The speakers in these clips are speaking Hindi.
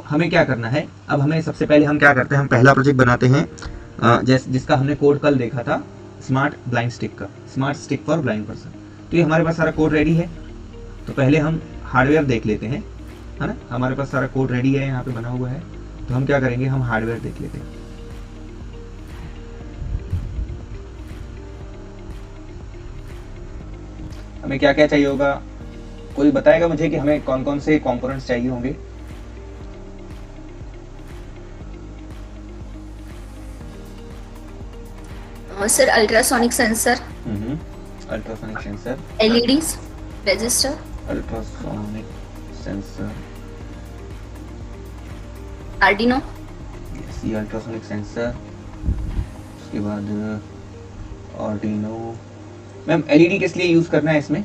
हमें क्या करना है, अब हमें सबसे पहले हम क्या करते हैं, हम पहला प्रोजेक्ट बनाते हैं जिसका हमने कोड कल देखा था, स्मार्ट ब्लाइंड स्टिक का, smart stick for blind person. तो ये हमारे पास सारा कोड रेडी है। तो पहले हम हार्डवेयर देख लेते हैं, है ना। हमारे पास सारा कोड रेडी है, यहाँ पे बना हुआ है। तो हम क्या करेंगे, हम हार्डवेयर देख लेते हैं। हमें क्या क्या चाहिए होगा, कोई बताएगा मुझे कि हमें कौन कौन से कंपोनेंट्स चाहिए होंगे। Sir ultrasonic sensor, ultrasonic sensor, LEDs, register, ultrasonic sensor, Arduino, ये अल्ट्रासोनिक सेंसर, उसके बाद आर्डिनो। मैम एलईडी किस लिए यूज करना है इसमें?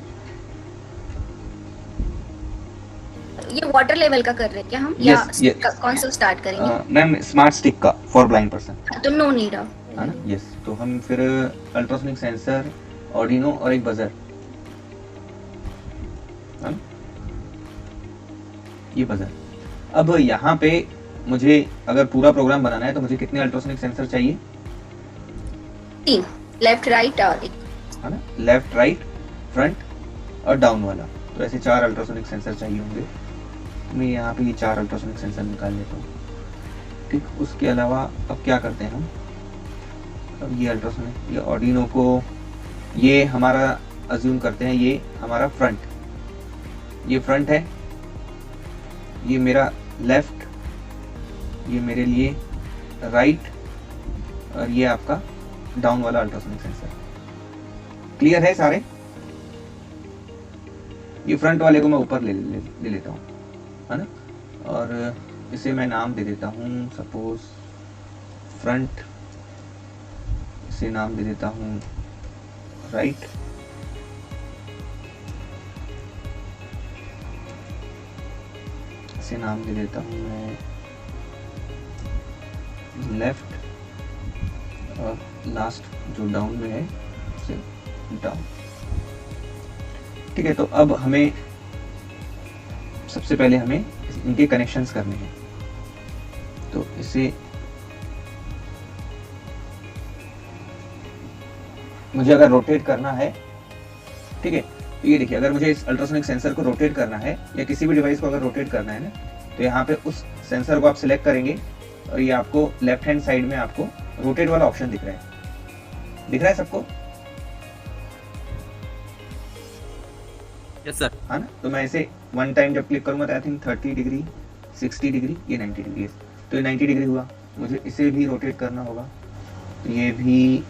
ये वाटर लेवल का कर रहे हैं क्या हम? Yes, या yes. कौन सा स्टार्ट करेंगे? मैम स्मार्ट स्टिक का फॉर ब्लाइंड पर्सन, तो नो नीड है ना। यस, तो हम फिर अल्ट्रासोनिक सेंसर, आर्डिनो और एक बजर, है ना, ये बजर। अब यहाँ पे मुझे अगर पूरा प्रोग्राम बनाना है तो मुझे कितने अल्ट्रासोनिक सेंसर चाहिए? 3, लेफ्ट राइट और एक, है ना, लेफ्ट राइट फ्रंट और डाउन वाला। तो ऐसे 4 अल्ट्रासोनिक सेंसर चाहिए होंगे। मैं यहाँ पे ये 4 अल्ट्रासोनिक सेंसर निकाल लेता हूँ। ठीक, उसके अलावा अब क्या करते हैं हम, अब ये अल्ट्रासोनिक, ये आर्डिनो को, ये हमारा अज्यूम करते हैं ये हमारा फ्रंट, ये फ्रंट है, ये मेरा लेफ्ट, ये मेरे लिए राइट और ये आपका डाउन वाला अल्ट्रासोनिक सेंसर। क्लियर है सारे? ये फ्रंट वाले को मैं ऊपर ले लेता हूँ, है ना, और इसे मैं नाम दे देता हूँ सपोज फ्रंट, इसे नाम दे देता हूँ राइट, इसे नाम दे देता हूँ मैं लेफ्ट, और लास्ट जो डाउन में है उसे डाउन। ठीक है, तो अब हमें सबसे पहले हमें इनके कनेक्शंस करने हैं। तो इसे मुझे अगर रोटेट करना है, ठीक है, तो ये देखिए, अगर मुझे इस अल्ट्रासोनिक सेंसर को रोटेट करना है या किसी भी डिवाइस को अगर रोटेट करना है ना, तो यहाँ पे उस सेंसर को आप सिलेक्ट करेंगे और ये आपको लेफ्ट हैंड साइड में आपको रोटेट वाला ऑप्शन दिख रहा है सबको? Yes sir. है ना। तो मैं इसे वन टाइम जब क्लिक करूंगा तो आई थिंक 30 डिग्री, 60 डिग्री, ये 90 डिग्री है। तो ये 90 डिग्री हुआ। मुझे इसे भी रोटेट करना होगा, तो ये भी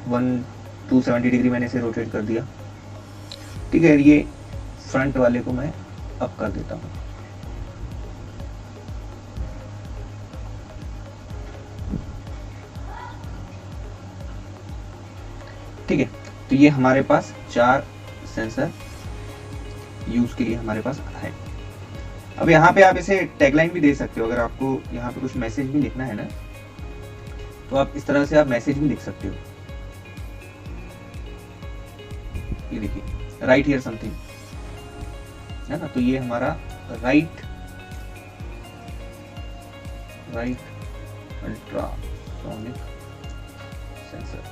270 डिग्री मैंने इसे रोटेट कर दिया। ठीक है, ये फ्रंट वाले को मैं अप कर देता हूँ। ठीक है, तो ये हमारे पास 4 सेंसर यूज के लिए हमारे पास है। अब यहाँ पे आप इसे टैगलाइन भी दे सकते हो। अगर आपको यहाँ पे कुछ मैसेज भी लिखना है ना, तो आप इस तरह से आप मैसेज भी लिख सकते हो। ये देखिए, राइट हियर समथिंग, है ना। तो ये हमारा राइट अल्ट्रासोनिक सेंसर,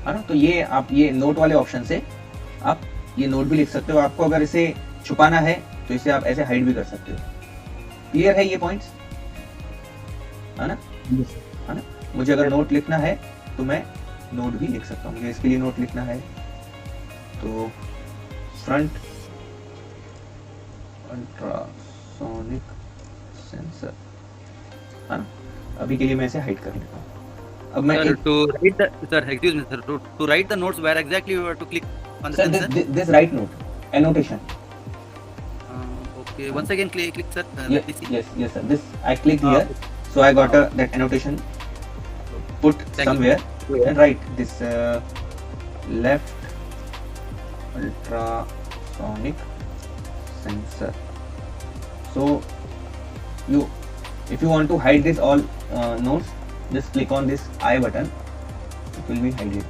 है ना। तो ये आप ये नोट वाले ऑप्शन से आप ये नोट भी लिख सकते हो। आपको अगर इसे छुपाना है तो इसे आप ऐसे हाइड भी कर सकते हो। क्लियर है ये पॉइंट्स, है ना? है ना। मुझे अगर नोट लिखना है तो मैं नोट भी लिख सकता हूँ। मुझे इसके लिए नोट लिखना है तो फ्रंट अल्ट्रासोनिक सेंसर, है ना। अभी के लिए मैं इसे हाइड कर लेता हूँ। अब मैं to write the sir, excuse me sir, to write the notes where exactly you have to click on the sensor. This right note annotation. Okay, once again click sir. Yes, yes sir. This I clicked here, so I got that annotation put somewhere and write this left ultrasonic sensor. So if you want to hide this all notes, just click on this I button, it will be hidden.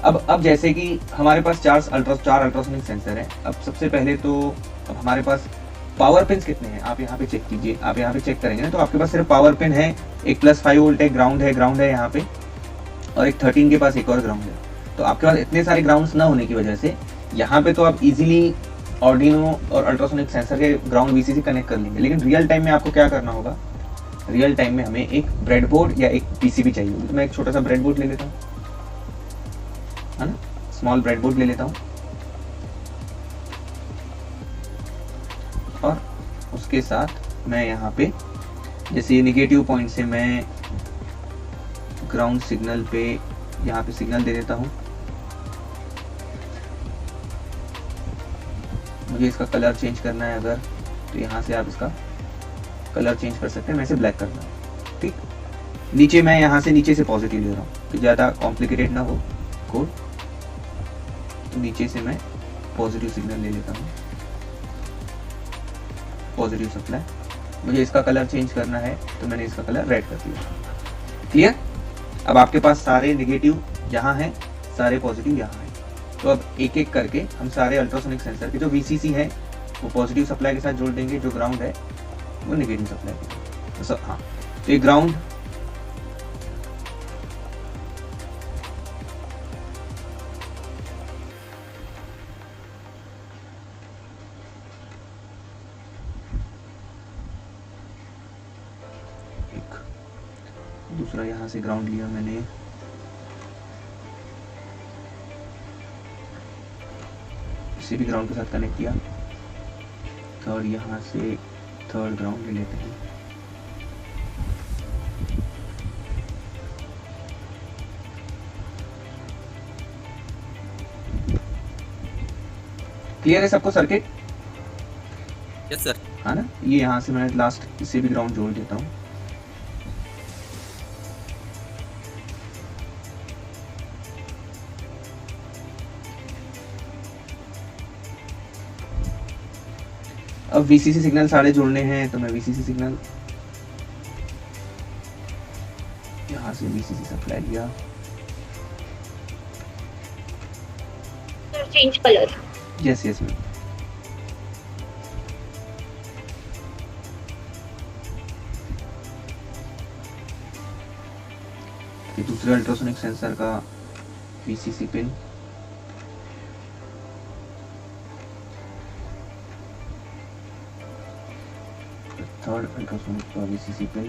अब जैसे कि हमारे पास 4 अल्ट्रासोनिक सेंसर है। अब सबसे पहले तो अब हमारे पास पावर पिन कितने हैं आप यहाँ पे चेक कीजिए। आप यहाँ पे चेक करेंगे ना तो आपके पास सिर्फ पावर पिन है, एक +5 वोल्ट है, ग्राउंड है यहाँ पे, और एक 13 के पास एक और ग्राउंड है। तो आपके पास इतने सारे ग्राउंड्स ना होने की वजह से यहाँ पे तो आप इजीली ऑर्डिनो और अल्ट्रासोनिक सेंसर के ग्राउंड वीसीसी कनेक्ट कर लेंगे। लेकिन रियल टाइम में आपको क्या करना होगा, रियल टाइम में हमें एक ब्रेडबोर्ड या एक पीसीबी चाहिए होगी। तो मैं एक छोटा सा ब्रेडबोर्ड ले लेता हूँ, है ना, स्मॉल ब्रेडबोर्ड ले लेता हूँ, और उसके साथ मैं यहाँ पे जैसे ये निगेटिव पॉइंट से मैं ग्राउंड सिग्नल पे यहाँ पे सिग्नल दे देता हूँ। मुझे इसका कलर चेंज करना है अगर, तो यहाँ से आप इसका कलर चेंज कर सकते हैं। मैं इसे ब्लैक करना है, ठीक। नीचे मैं यहाँ से नीचे से पॉजिटिव ले रहा हूँ, तो ज़्यादा कॉम्प्लिकेटेड ना हो कोड। तो नीचे से मैं पॉजिटिव सिग्नल ले लेता हूँ, पॉजिटिव सप्लाई। मुझे इसका कलर चेंज करना है तो मैंने इसका कलर रेड कर दिया। क्लियर? अब आपके पास सारे नेगेटिव यहाँ हैं, सारे पॉजिटिव यहाँ हैं। तो अब एक एक करके हम सारे अल्ट्रासोनिक सेंसर के जो वीसीसी है वो पॉजिटिव सप्लाई के साथ जोड़ देंगे, जो ग्राउंड है वो नेगेटिव सप्लाई के साथ। तो हाँ, तो ये ग्राउंड दूसरा यहाँ से ग्राउंड लिया मैंने, इसे भी ग्राउंड के साथ कनेक्ट किया। थर्ड यहाँ से थर्ड ग्राउंड ले लेते हैं। क्लियर है सबको सर्किट? Yes sir. हाँ ना, ये यहाँ से मैं लास्ट इसे भी ग्राउंड जोड़ देता हूँ। अब वीसीसी सिग्नल सारे जोड़ने हैं, तो मैं वीसीसी सिग्नल यहाँ से वीसीसी सप्लाई लिया। Change colour. Yes yes ma'am. ये दूसरे अल्ट्रासोनिक सेंसर का वीसीसी पिन, थर्ड अल्ट्रासोनिक का वीसीसी पिन,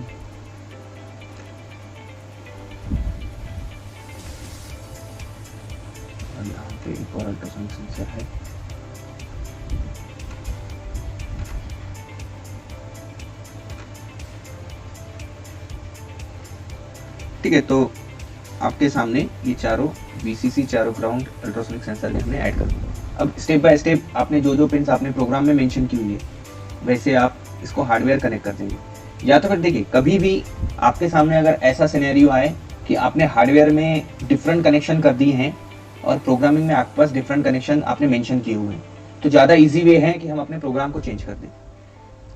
और यहाँ पे एक और अल्ट्रासोनिक सेंसर है। ठीक है, तो आपके सामने ये चारों वीसीसी, चारों ग्राउंड अल्ट्रासोनिक सेंसर हमने ऐड कर दिया। अब स्टेप बाय स्टेप आपने जो जो पिन्स आपने प्रोग्राम में मेंशन की हुई है वैसे आप इसको हार्डवेयर कनेक्ट कर देंगे। या तो फिर देखिए, कभी भी आपके सामने अगर ऐसा सिनेरियो आए कि आपने हार्डवेयर में डिफरेंट कनेक्शन कर दिए हैं और प्रोग्रामिंग में आपके पास डिफरेंट कनेक्शन आपने मेंशन किए हुए हैं, तो ज़्यादा इजी वे है कि हम अपने प्रोग्राम को चेंज कर दें,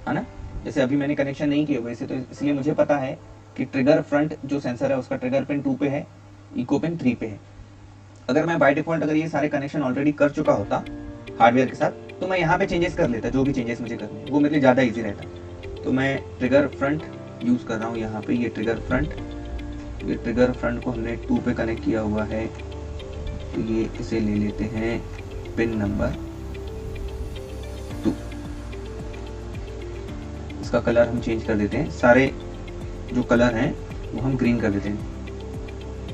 है ना। जैसे अभी मैंने कनेक्शन नहीं किए हुए थे, तो इसलिए मुझे पता है कि ट्रिगर फ्रंट जो सेंसर है उसका ट्रिगर पिन 2 पे है, इको पिन 3 पे है। अगर मैं बाय डिफॉल्ट अगर ये सारे कनेक्शन ऑलरेडी कर चुका होता हार्डवेयर के साथ, तो मैं यहाँ पे चेंजेस कर लेता, जो भी चेंजेस मुझे करने हैं वो मेरे लिए ज़्यादा इजी रहता। तो मैं ट्रिगर फ्रंट यूज़ कर रहा हूँ यहाँ पे, ये ट्रिगर फ्रंट, ये ट्रिगर फ्रंट को हमने 2 पे कनेक्ट किया हुआ है। तो ये इसे ले लेते हैं पिन नंबर 2। इसका कलर हम चेंज कर देते हैं, सारे जो कलर हैं वो हम ग्रीन कर देते हैं,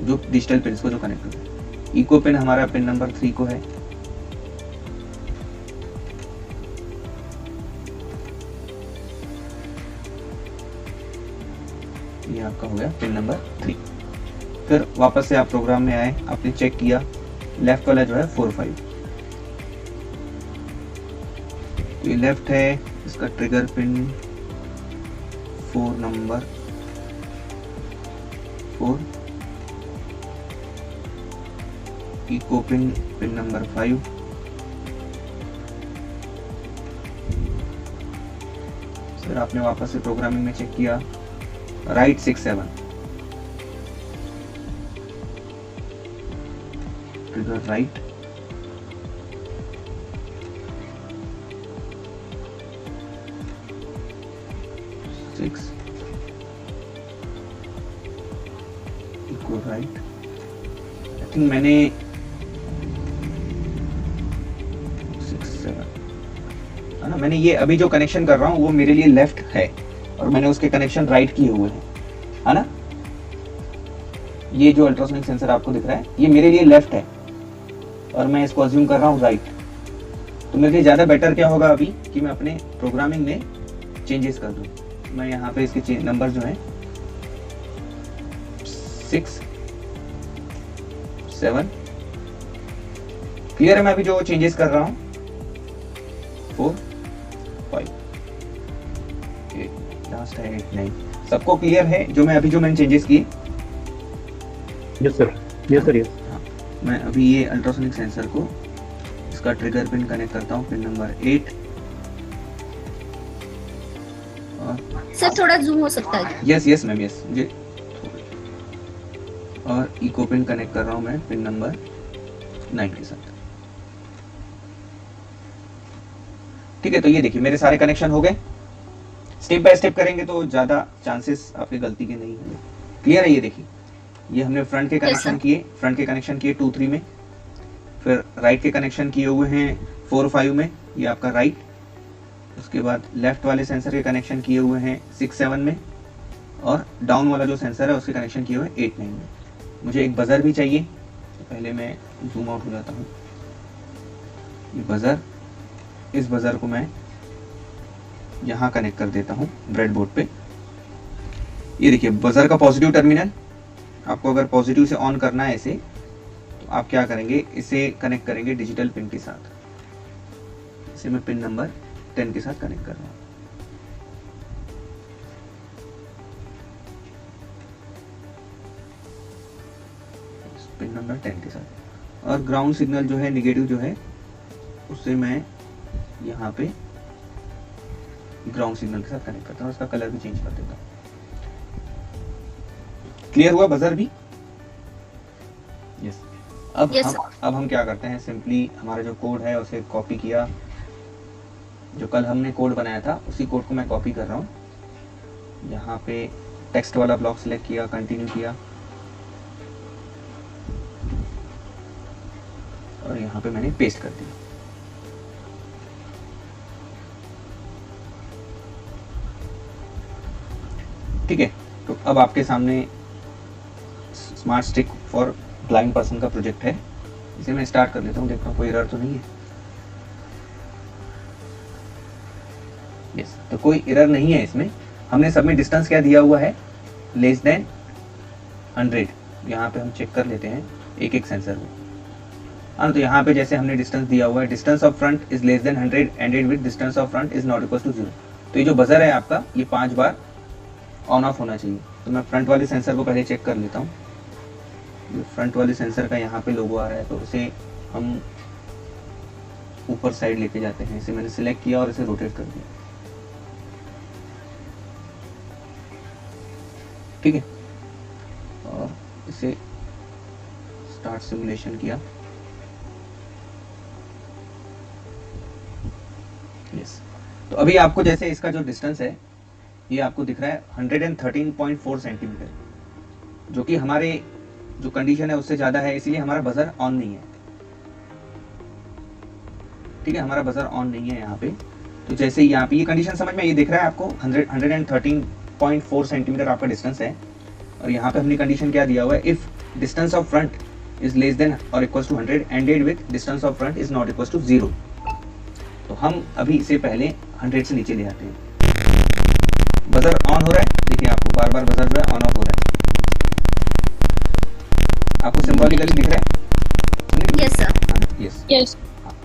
जो डिजिटल पिन को जो कनेक्ट करते हैं। इको पिन हमारा पिन नंबर 3 को है। ये आपका हो गया पिन नंबर 3। फिर वापस से आप प्रोग्राम में आए, आपने चेक किया लेफ्ट वाला जो है 4-5, तो ये लेफ्ट है, इसका trigger pin 4 number 4, eco pin pin number 5, फिर आपने वापस से प्रोग्रामिंग में चेक किया right 6-7, trigger right, 6 equal right. I think मैंने 6 7 है ना, मैंने ये अभी जो कनेक्शन कर रहा हूँ वो मेरे लिए लेफ्ट है और मैंने उसके कनेक्शन राइट किए हुए हैं, है ना। ये जो अल्ट्रासोनिक सेंसर आपको दिख रहा है ये मेरे लिए लेफ्ट है और मैं इसको अज्यूम कर रहा हूँ राइट। तो मेरे लिए ज़्यादा बेटर क्या होगा अभी कि मैं अपने प्रोग्रामिंग में चेंजेस कर दूँ। मैं यहाँ पे इसके नंबर जो हैं 6 7 क्लियर है। मैं अभी जो चेंजेस कर रहा हूँ 4 5 लास्ट है 8 9 सबको क्लियर है जो मैंने चेंजेस किए। Yes sir, yes sir, yes. मैं अभी ये अल्ट्रासोनिक सेंसर को इसका ट्रिगर पिन कनेक्ट करता हूँ, पिन नंबर 8। सर थोड़ा जूम हो सकता है? यस मैम, यस मुझे। और इको पिन कनेक्ट कर रहा हूँ मैं पिन नंबर 9 के साथ। ठीक है, तो ये देखिए मेरे सारे कनेक्शन हो गए। स्टेप बाय स्टेप करेंगे तो ज्यादा चांसेस आपके गलती के नहीं होंगे। क्लियर है? ये देखिए ये हमने फ्रंट के कनेक्शन किए 2 3 में, फिर राइट के कनेक्शन किए हुए हैं 4 5 में, ये आपका राइट। उसके बाद लेफ्ट वाले सेंसर के कनेक्शन किए हुए हैं 6 7 में, और डाउन वाला जो सेंसर है उसके कनेक्शन किए हुए 8 9 में। मुझे एक बजर भी चाहिए, तो पहले मैं जूम आउट हो जाता हूँ। ये बजर, इस बजर को मैं यहाँ कनेक्ट कर देता हूँ ब्रेडबोर्ड पे। ये देखिए बजर का पॉजिटिव टर्मिनल, आपको अगर पॉजिटिव से ऑन करना है इसे तो आप क्या करेंगे, इसे कनेक्ट करेंगे डिजिटल पिन के साथ। इसे मैं पिन नंबर 10 के साथ कनेक्ट कर रहा हूँ। पिन नंबर 10 के साथ। और ग्राउंड सिग्नल जो है नेगेटिव जो है उससे मैं यहाँ पे ग्राउंड सिग्नल के साथ कनेक्ट करता हूँ। उसका कलर भी चेंज कर देता हूँ। क्लियर हुआ बजर भी? यस। अब हम क्या करते हैं, सिंपली हमारा जो कोड है उसे कॉपी किया, जो कल हमने कोड बनाया था उसी कोड को मैं कॉपी कर रहा हूँ। यहाँ पे टेक्स्ट वाला ब्लॉक सिलेक्ट किया, कंटिन्यू किया, और यहाँ पे मैंने पेस्ट कर दिया। ठीक है, तो अब आपके सामने smart stick for blind person का प्रोजेक्ट है। इसे मैं स्टार्ट कर देता हूँ, देखता हूँ कोई एरर तो नहीं है। यस, तो कोई एरर नहीं है इसमें। हमने सब में डिस्टेंस क्या दिया हुआ है, लेस देन 100। यहाँ पे हम चेक कर लेते हैं एक एक सेंसर में। हाँ, तो यहाँ पे जैसे हमने डिस्टेंस दिया हुआ है, distance of front is less than 100 ended with distance of front is not equal to 0। तो ये जो बजर है आपका ये 5 बार ऑन ऑफ होना चाहिए। तो मैं फ्रंट वाले सेंसर को पहले चेक कर लेता हूँ। फ्रंट वाले सेंसर का यहाँ पे लोगो आ रहा है, तो उसे हम ऊपर साइड लेके जाते हैं। इसे मैंने सिलेक्ट किया और इसे रोटेट कर दिया। ठीक है, और इसे स्टार्ट सिमुलेशन किया। यस, तो अभी आपको जैसे इसका जो डिस्टेंस है ये आपको दिख रहा है 113.4 सेंटीमीटर, जो कि हमारे जो कंडीशन है उससे ज्यादा है, इसलिए हमारा बजर ऑन नहीं है। ठीक है, हमारा बजर ऑन नहीं है यहाँ पे। तो जैसे यहाँ पे ये कंडीशन समझ में, ये दिख रहा है आपको 113.4 सेंटीमीटर आपका डिस्टेंस है, और यहाँ पे हमने कंडीशन क्या दिया हुआ है, if distance of front is less than और equal to 100 ended with distance of front is not equal to 0। तो हम अभी इसे पहले 100 से नीचे ले आते हैं। बजर ऑन हो रहा है, देखिए आपको बार बार बजर जो है ऑन ऑफ हो रहा है, आपको सिंबॉलिकली दिख रहा है। Yes sir, yes.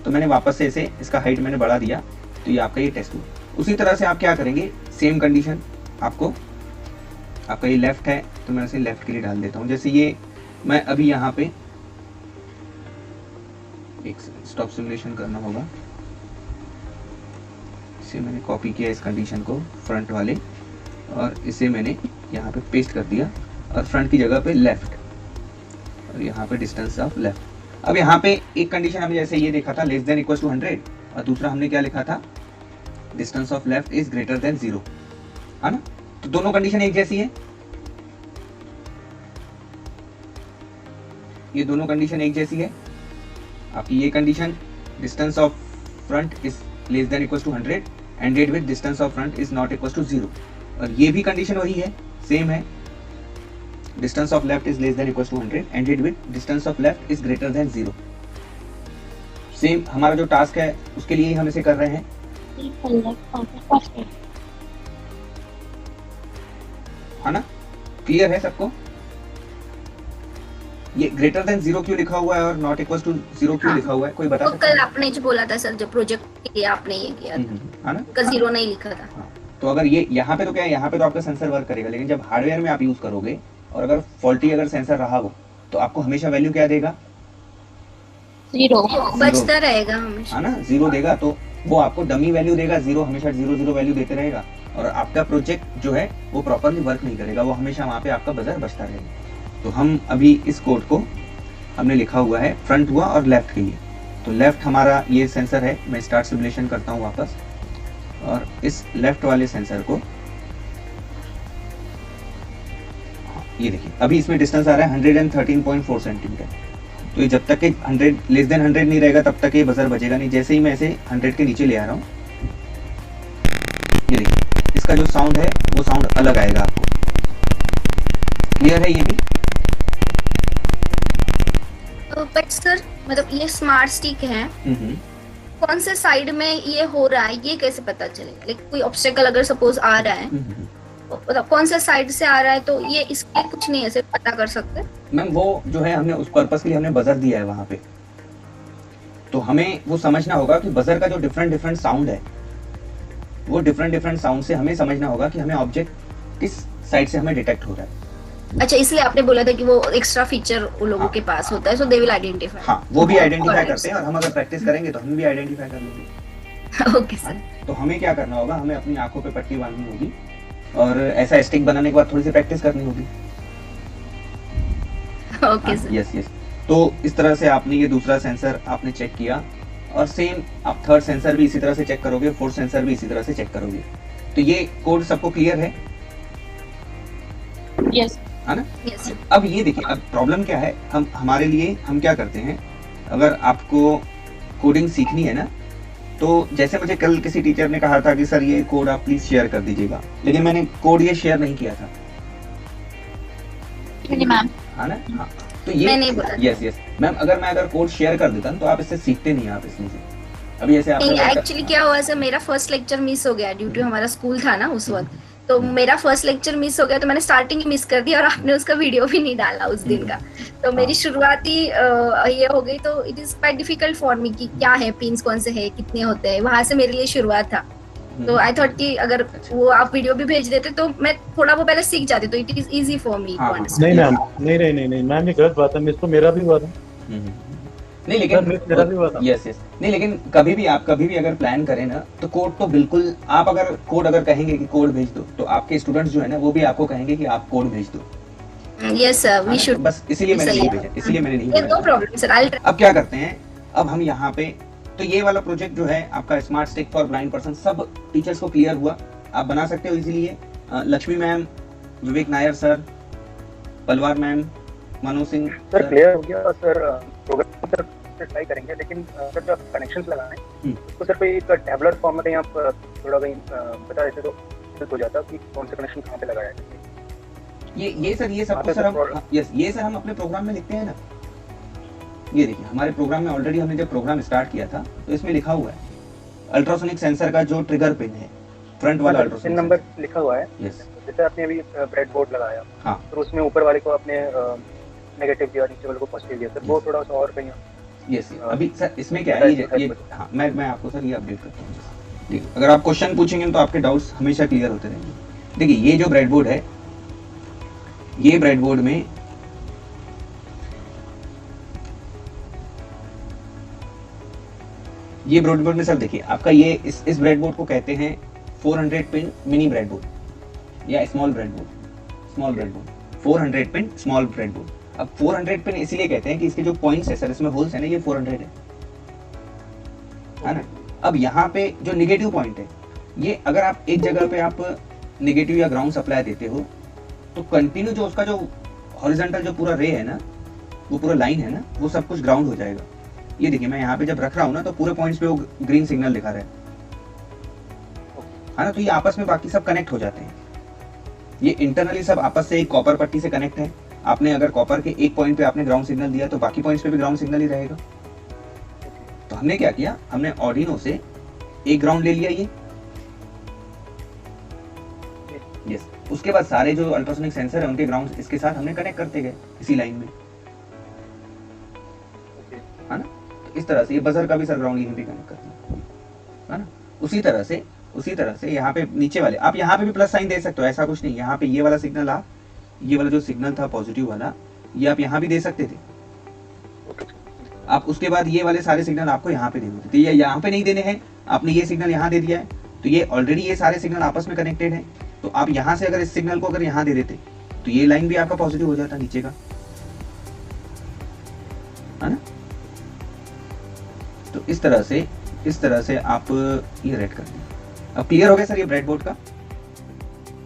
तो मैंने वापस से इसे, इसका हाइट मैंने बढ़ा दिया, तो ये आपका ये टेस्ट हुआ। उसी तरह से आप क्या करेंगे, सेम कंडीशन आपको, आपका ये लेफ्ट है तो मैं इसे लेफ्ट के लिए डाल देता हूँ। जैसे ये मैं अभी यहाँ पे एक स्टॉप सिमुलेशन करना होगा। इसे मैंने कॉपी किया इस कंडीशन को फ्रंट वाले, और इसे मैंने यहाँ पे पेस्ट कर दिया, और फ्रंट की जगह पे लेफ्ट, और यहाँ पे डिस्टेंस ऑफ लेफ्ट। अब यहाँ पे एक कंडीशन हमने जैसे ये देखा था लेस देन इक्वल टू 100, और दूसरा हमने क्या लिखा था, distance of left is greater than 0, है ना। तो दोनों कंडीशन एक जैसी है, ये दोनों कंडीशन एक जैसी है। आपकी ये condition distance of front is less than equal to 100 ended with distance of front is not equal to 0, और ये भी कंडीशन वही है, सेम है, distance of left is less than equal to 100 ended with distance of left is greater than 0। Same हमारा जो टास्क है उसके लिए ही हम इसे कर रहे हैं। है ना, क्लियर है सबको? ये ग्रेटर देन 0 क्यों लिखा हुआ है और नॉट इक्वल टू 0 क्यों लिखा हुआ है, कोई बता तो सकता कल है? आपने जो बोला था सर, जो प्रोजेक्ट के लिए आपने ये किया था, है ना, का 0 नहीं लिखा था। हाँ। तो अगर ये यहाँ पे तो क्या है, यहाँ पे तो आपका सेंसर वर्क करेगा, लेकिन जब हार्डवेयर में आप यूज करोगे और अगर फॉल्टी अगर सेंसर रहा हो तो आपको हमेशा वैल्यू क्या देगा? 0 बचता रहेगा हमेशा, है ना, 0 देगा, तो वो आपको डमी वैल्यू देगा, 0 हमेशा 0 0 वैल्यू देते रहेगा, और आपका प्रोजेक्ट जो है वो प्रॉपरली वर्क नहीं करेगा, वो हमेशा वहाँ पे आपका बजर बचता रहेगा। तो हम अभी इस कोड को हमने लिखा हुआ है फ्रंट हुआ और लेफ्ट के लिए। तो लेफ्ट हमारा ये सेंसर है, मैं स्टार्ट सिमुलेशन करता हूँ वापस, और इस लेफ्ट वाले सेंसर को, ये देखिए अभी इसमें डिस्टेंस आ रहा है 113.4 सेंटीमीटर। तो ये जब तक कि 100 लेस देन 100 नहीं रहेगा तब तक ये बजर बजेगा नहीं। जैसे ही मैं इसे 100 के नीचे ले आ रहा हूँ, ये देखिए इसका जो साउंड है वो साउंड अलग आएगा आपको। क्लियर है ये भी? बट सर मतलब ये स्मार्ट स्टिक है, कौन से साइड में ये हो रहा है ये कैसे पता चलेगा? लाइक कोई ऑब्स्टेकल अगर सपोज आ रहा है, मतलब कौन से साइड से आ रहा है, तो ये इसके कुछ नहीं ऐसे पता कर सकते? मैम वो जो है हमने उस पर्पस के लिए हमने बजर दिया है वहां पे, तो हमें वो समझना होगा कि बजर का जो डिफरेंट डिफरेंट साउंड है, वो डिफरेंट डिफरेंट साउंड से हमें समझना होगा कि हमें ऑब्जेक्ट किस साइड से हमें डिटेक्ट हो रहा है। अच्छा, इसलिए आपने बोला था कि वो एक्स्ट्रा फीचर उन लोगों के पास होता है, सो दे विल आइडेंटिफाई। हाँ, वो भी आइडेंटिफाई करते हैं, और हम अगर प्रैक्टिस करेंगे तो हम भी आइडेंटिफाई कर लेंगे। Okay sir. तो हमें क्या करना होगा, हमें अपनी आंखों पे पट्टी बांधनी होगी, और ऐसा स्टिक बनाने के बाद थोड़ी सी प्रैक्टिस करनी होगी। Okay sir. Yes yes. तो इस तरह से आपने ये दूसरा सेंसर आपने चेक किया, और सेम आप थर्ड सेंसर भी इसी तरह से चेक करोगे, फोर्थ सेंसर भी इसी तरह से चेक करोगे। तो ये कोड सबको क्लियर है? यस है ना? यस। अब ये देखिए, अब प्रॉब्लम क्या है, हमारे लिए हम क्या करते हैं, अगर आपको कोडिंग सीखनी है ना, तो जैसे मुझे कल किसी टीचर ने कहा था कि सर ये कोड आप प्लीज शेयर कर दीजिएगा, लेकिन मैंने कोड ये शेयर नहीं किया था, मैम। है ना? हाँ, तो ये मैं नहीं बोला। यस यस मैम, अगर कोड शेयर कर देता तो आप इससे सीखते नहीं, आप इसमें से अभी ऐसे आप एक्चुअली क्या हुआ सर, मेरा फर्स्ट लेक्चर मिस हो गया ड्यू टू हमारा स्कूल था ना उस वक्त, तो मेरा फर्स्ट लेक्चर मिस हो गया, तो मैंने स्टार्टिंग ही मिस कर दी, और आपने उसका वीडियो भी नहीं डाला उस दिन का, तो मेरी शुरुआती ये हो गई। तो it is quite difficult for me कि क्या है, पिन्स कौन से है, कितने होते हैं, वहां से मेरे लिए शुरुआत था। तो आई थॉट कि अगर वो आप वीडियो भी भेज देते तो मैं थोड़ा वो पहले सीख जाती, तो it is easy for me to understand. नहीं मैम, नहीं मैम, ये गलत बात है, मिस तो मेरा भी हुआ था। नहीं, लेकिन मेरा भी हुआ था। यस यस नहीं, लेकिन कभी भी अगर प्लान करें ना, तो कोड तो बिल्कुल आप अगर कोड अगर कहेंगे कि कोड भेज दो, तो आपके स्टूडेंट्स जो है ना वो भी आपको कहेंगे कि आप कोड भेज दो। Yes sir, we should. बस इसीलिए मैंने नहीं भेजा, इसलिए मैंने नहीं भेजा। नो प्रॉब्लम सर, आई अब क्या करते हैं, अब हम यहाँ पे, तो ये वाला प्रोजेक्ट जो है आपका smart stick for blind person, सब टीचर्स को क्लियर हुआ, आप बना सकते हो इजीली। लक्ष्मी मैम, विवेक नायर सर, पलवार ma'am, Manoj Singh sir clear हो गया सर। प्रोग्राम सर ट्राई करेंगे, लेकिन सर जो कनेक्शंस लगाना है उसको सर कोई एक टैबुलर फॉर्म में कहीं आप थोड़ा कहीं बता देते तो हेल्प हो जाता कि कौन सा कनेक्शन कहाँ पे लगाया है। ये सर, ये सब कुछ सर हम ये सर हम अपने प्रोग्राम में लिखते हैं ना। ये देखिए हमारे प्रोग्राम में ऑलरेडी हमने जब प्रोग्राम स्टार्ट किया था तो इसमें लिखा हुआ है अल्ट्रासोनिक सेंसर का जो ट्रिगर पिन है, फ्रंट वाला अल्ट्रासोनिक पिन नंबर लिखा हुआ है। यस, जैसे आपने अभी ब्रेड बोर्ड लगाया, हाँ, तो उसमें ऊपर वाले को आपने नेगेटिव दिया, नीचे वाले को पॉजिटिव दिया, सर वो थोड़ा सा और कहीं। यस, अभी सर इसमें क्या है, ये हाँ, मैं आपको सर ये अपडेट करता हूँ। देखिए अगर आप क्वेश्चन पूछेंगे तो आपके डाउट्स हमेशा क्लियर होते रहेंगे। देखिए ये जो ब्रेडबोर्ड है, ये ब्रेडबोर्ड में सर देखिए आपका ये इस ब्रेडबोर्ड को कहते हैं 400 पिन मिनी ब्रेडबोर्ड या small breadboard 400 pin small breadboard. अब 400 पिन इसीलिए कहते हैं कि इसके जो पॉइंट्स है सर, इसमें होल्स है ना, ये 400 है ना। अब यहाँ पे जो निगेटिव पॉइंट है, ये अगर आप एक जगह पे आप नेगेटिव या ग्राउंड सप्लाई देते हो तो कंटिन्यू जो उसका जो हॉरिजॉन्टल जो पूरा रे है ना, वो पूरा लाइन है ना, वो सब कुछ ग्राउंड हो जाएगा। ये देखिए मैं यहाँ पे जब रख रहा हूँ ना तो पूरे पॉइंट्स पे वो ग्रीन सिग्नल दिखा रहा है ना, तो ये आपस में बाकी सब कनेक्ट हो जाते हैं। ये इंटरनली सब आपस से एक कॉपर पट्टी से कनेक्ट है। आपने अगर कॉपर के एक पॉइंट पे आपने ग्राउंड सिग्नल दिया तो बाकी पॉइंट्स पे भी ग्राउंड सिग्नल ही रहेगा। तो हमने क्या किया, हमने ऑर्डिनो से एक ग्राउंड ले लिया ये, यस। उसके बाद सारे जो अल्ट्रासोनिक सेंसर है उनके ग्राउंड इसके साथ हमने कनेक्ट करते गए इसी लाइन में, है ना। तो इस तरह से ये बजर का भी सर ग्राउंड यहीं पे कनेक्ट करते है ना। उसी तरह से यहाँ पे नीचे वाले आप यहाँ पे भी प्लस साइन दे सकते हो, ऐसा कुछ नहीं। यहाँ पे ये वाला सिग्नल आप, ये वाला जो सिग्नल था पॉजिटिव वाला, ये आप यहाँ भी दे सकते थे आप। उसके बाद ये वाले सारे सिग्नल आपको यहाँ पे देने होते थे, ये यहाँ पे नहीं देने हैं, आपने ये सिग्नल यहाँ दे दिया है तो ये ऑलरेडी ये सारे सिग्नल आपस में कनेक्टेड है। तो आप यहाँ से अगर इस सिग्नल को अगर यहाँ दे देते तो ये लाइन भी आपका पॉजिटिव हो जाता नीचे का, है ना। तो इस तरह से आप ये रेड कर दें। अब क्लियर हो गया सर ये ब्रेड बोर्ड का?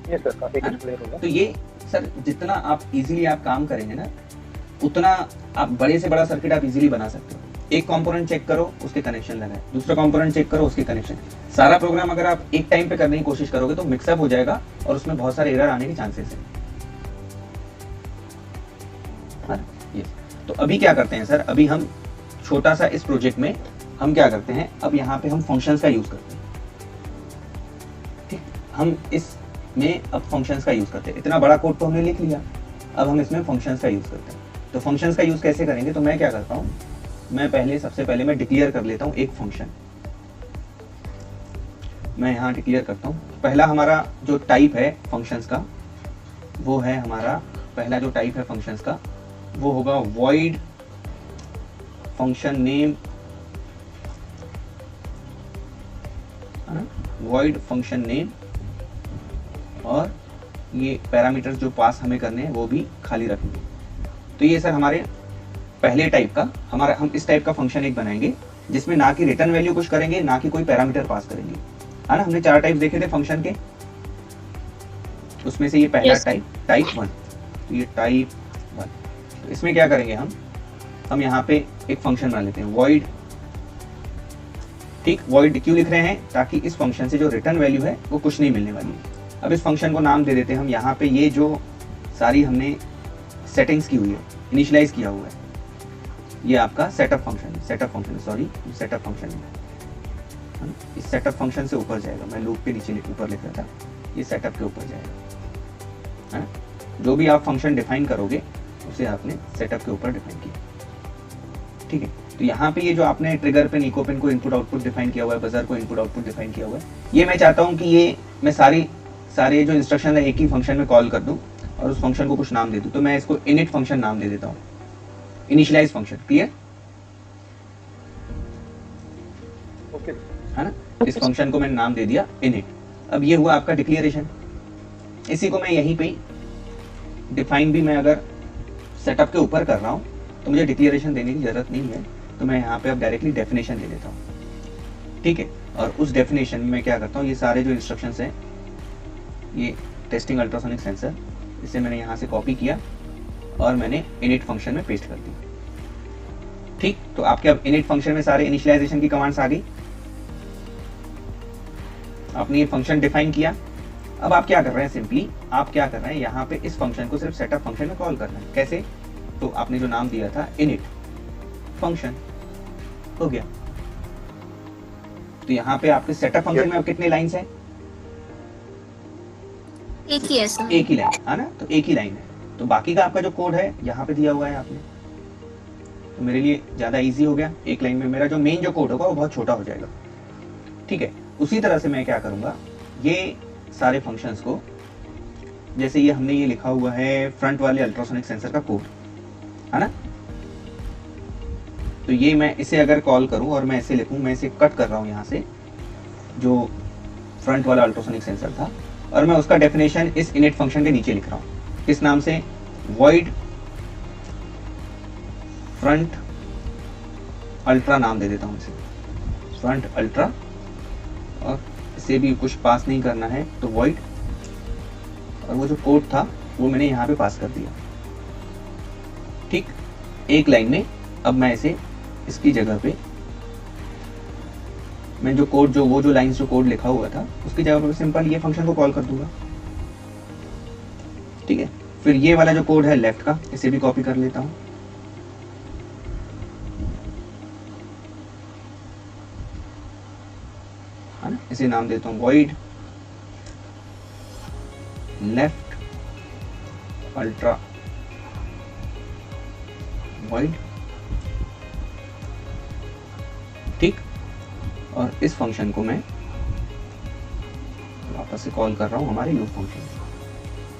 यस सर, काफी क्लियर हो गया। तो ये सर जितना आप इजीली आप काम करेंगे ना, उतना आप बड़े से बड़ा सर्किट आप इजीली बना सकते हो। एक कंपोनेंट चेक करो उसके कनेक्शन लगाए, दूसरा कंपोनेंट चेक करो उसके कनेक्शन। सारा प्रोग्राम अगर आप एक टाइम पे करने की कोशिश करोगे तो मिक्सअप हो जाएगा और उसमें बहुत सारे एरर आने के चांसेस है। तो अभी क्या करते हैं सर, अभी हम छोटा सा इस प्रोजेक्ट में हम क्या करते हैं, अब यहाँ पे हम फंक्शंस का यूज करते हैं। ठीक, हम इसमें अब फंक्शंस का यूज करते हैं। इतना बड़ा कोड तो हमने लिख लिया, अब हम इसमें फंक्शंस का यूज करते हैं। तो फंक्शंस का यूज कैसे करेंगे, तो मैं क्या करता हूँ, मैं सबसे पहले मैं डिक्लेयर कर लेता हूँ एक फंक्शन। मैं यहाँ डिक्लेयर करता हूँ। पहला हमारा जो टाइप है फंक्शंस का, वो है हमारा पहला जो टाइप है फंक्शंस का, वो होगा void function name, void function name, और ये पैरामीटर्स जो पास हमें करने हैं वो भी खाली रखेंगे। तो ये सर हमारे पहले टाइप का हमारा, हम इस टाइप का फंक्शन एक बनाएंगे जिसमें ना कि रिटर्न वैल्यू कुछ करेंगे ना कि कोई पैरामीटर पास करेंगे, है ना। हमने 4 टाइप देखे थे फंक्शन के, उसमें से ये पहला टाइप 1। तो ये टाइप 1, तो इसमें क्या करेंगे हम यहाँ पे एक फंक्शन बना लेते हैं void। ठीक, void क्यों लिख रहे हैं, ताकि इस फंक्शन से जो रिटर्न वैल्यू है वो कुछ नहीं मिलने वाली है। अब इस फंक्शन को नाम दे देते हैं हम, यहाँ पे ये जो सारी हमने सेटिंग्स की हुई है, इनिशियलाइज किया हुआ है, ये आपका सेटअप फंक्शन है। सेटअप फंक्शन है। इस सेटअप फंक्शन से ऊपर जाएगा, मैं लूप के नीचे ऊपर लिख रहा था, ये सेटअप के ऊपर जाएगा, है। जो भी आप फंक्शन डिफाइन करोगे उसे आपने सेटअप के ऊपर डिफाइन किया, ठीक है। तो यहाँ पे ये जो आपने ट्रिगर पे निको पिन को इनपुट आउटपुट डिफाइन किया हुआ है, बजर को इनपुट आउटपुट डिफाइन किया हुआ है, ये मैं चाहता हूँ कि ये मैं सारे जो इंस्ट्रक्शन है एक ही फंक्शन में कॉल कर दूँ और उस फंक्शन को कुछ नाम दे दूँ। तो मैं इसको इनिट फंक्शन नाम दे देता हूँ, इनिशियलाइज फंक्शन। क्लियर है ना। इस फंक्शन को मैंने नाम दे दिया इनिट। अब ये हुआ आपका डिक्लेरेशन। इसी को मैं यहीं पे डिफाइन भी मैं अगर सेटअप के ऊपर कर रहा हूँ तो मुझे डिक्लेरेशन देने की जरूरत नहीं है, तो मैं यहाँ पे अब डायरेक्टली डेफिनेशन दे देता हूँ, ठीक है। और उस डेफिनेशन में मैं क्या करता हूँ, ये सारे जो इंस्ट्रक्शंस हैं, ये टेस्टिंग अल्ट्रासोनिक सेंसर, इसे मैंने यहाँ से कॉपी किया और मैंने इनिट फंक्शन में पेस्ट कर दी, ठीक। तो आपके अब इनिट फंक्शन में सारे इनिशियलाइजेशन की कमांड्स आ गई। आपने ये फंक्शन डिफाइन किया। अब आप क्या कर रहे हैं, सिंपली आप क्या कर रहे हैं, यहाँ पे इस फंक्शन को सिर्फ सेटअप फंक्शन में कॉल करना है। कैसे, तो आपने जो नाम दिया था इनिट फंक्शन, हो गया। तो यहाँ पे आपके सेटअप फंक्शन में अब कितने लाइंस हैं, एक ही है सर, एक ही लाइन है ना। तो एक ही लाइन है, तो बाकी का आपका जो कोड है यहाँ पे दिया हुआ है आपने, तो मेरे लिए ज्यादा इजी हो गया। एक लाइन में मेरा जो मेन जो कोड होगा वो बहुत छोटा हो जाएगा, ठीक है। उसी तरह से मैं क्या करूंगा, ये सारे फंक्शंस को, जैसे ये हमने ये लिखा हुआ है फ्रंट वाले अल्ट्रासोनिक सेंसर का कोड, है ना। तो ये मैं इसे अगर कॉल करूं और मैं इसे लिखूं, मैं इसे कट कर रहा हूं यहाँ से, जो फ्रंट वाला अल्ट्रासोनिक सेंसर था, और मैं उसका डेफिनेशन इस इनिट फंक्शन के नीचे लिख रहा हूं। किस नाम से, void फ्रंट अल्ट्रा नाम दे देता हूं इसे, फ्रंट अल्ट्रा। और इसे भी कुछ पास नहीं करना है, तो void और वो जो कोड था वो मैंने यहाँ पे पास कर दिया। ठीक, एक लाइन में अब मैं इसे इसकी जगह पे मैं जो कोड जो वो जो लाइंस जो कोड लिखा हुआ था उसकी जगह पे सिंपल ये फंक्शन को कॉल कर दूंगा। ठीक है, फिर ये वाला जो कोड है लेफ्ट का, इसे भी कॉपी कर लेता हूँ। है ना, इसे नाम देता हूँ void लेफ्ट अल्ट्रा void। ठीक, और इस फंक्शन को मैं वापस से कॉल कर रहा हूँ हमारे लूप फंक्शन।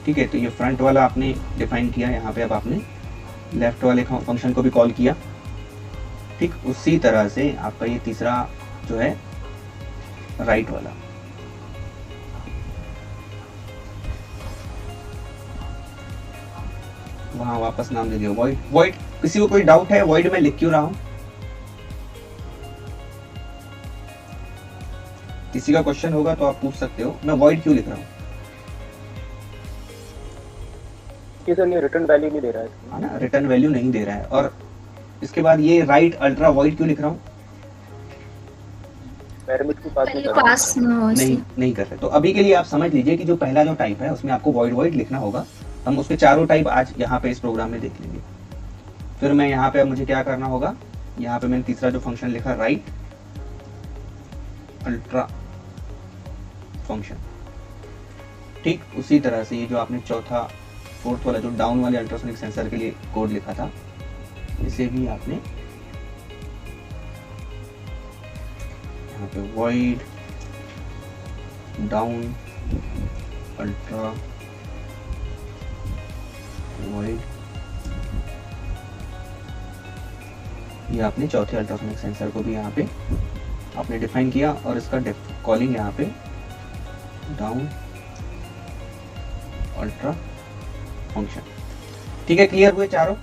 ठीक है, तो ये फ्रंट वाला आपने डिफाइन किया यहाँ पे, अब आपने लेफ्ट वाले फंक्शन को भी कॉल किया। ठीक, उसी तरह से आपका ये तीसरा जो है राइट वाला, वहां वापस नाम दे दिया void। void किसी को कोई डाउट है void में लिख क्यों रहा हूं? किसी का क्वेश्चन होगा तो आप पूछ सकते हो, मैं void क्यों लिख रहा हूँ? ये सर ये रिटर्न वैल्यू नहीं दे रहा है ना, रिटर्न वैल्यू नहीं दे रहा है। और इसके बाद ये राइट अल्ट्रा void क्यों लिख रहा हूँ? पैरामीटर को पास नहीं कर पास नहीं कर रहे। तो अभी के लिए आप समझ लीजिए कि जो पहला जो टाइप है उसमें आपको void लिखना होगा। हम उसके चारों टाइप आज यहाँ पे इस प्रोग्राम में देख लेंगे। फिर मैं यहाँ पे अब मुझे क्या करना होगा, यहाँ पे मैंने तीसरा जो फंक्शन लिखा राइट अल्ट्रा फंक्शन। ठीक, उसी तरह से ये जो आपने चौथा फोर्थ वाला जो डाउन वाले अल्ट्रासोनिक सेंसर के लिए कोड लिखा था, इसे भी आपने यहाँ पे void डाउन अल्ट्रा void, ये आपने चौथे अल्ट्रासोनिक सेंसर को भी यहाँ पे आपने डिफाइन किया और इसका कॉलिंग यहाँ पे डाउन अल्ट्रा फंक्शन। ठीक है, क्लियर हुए चारों?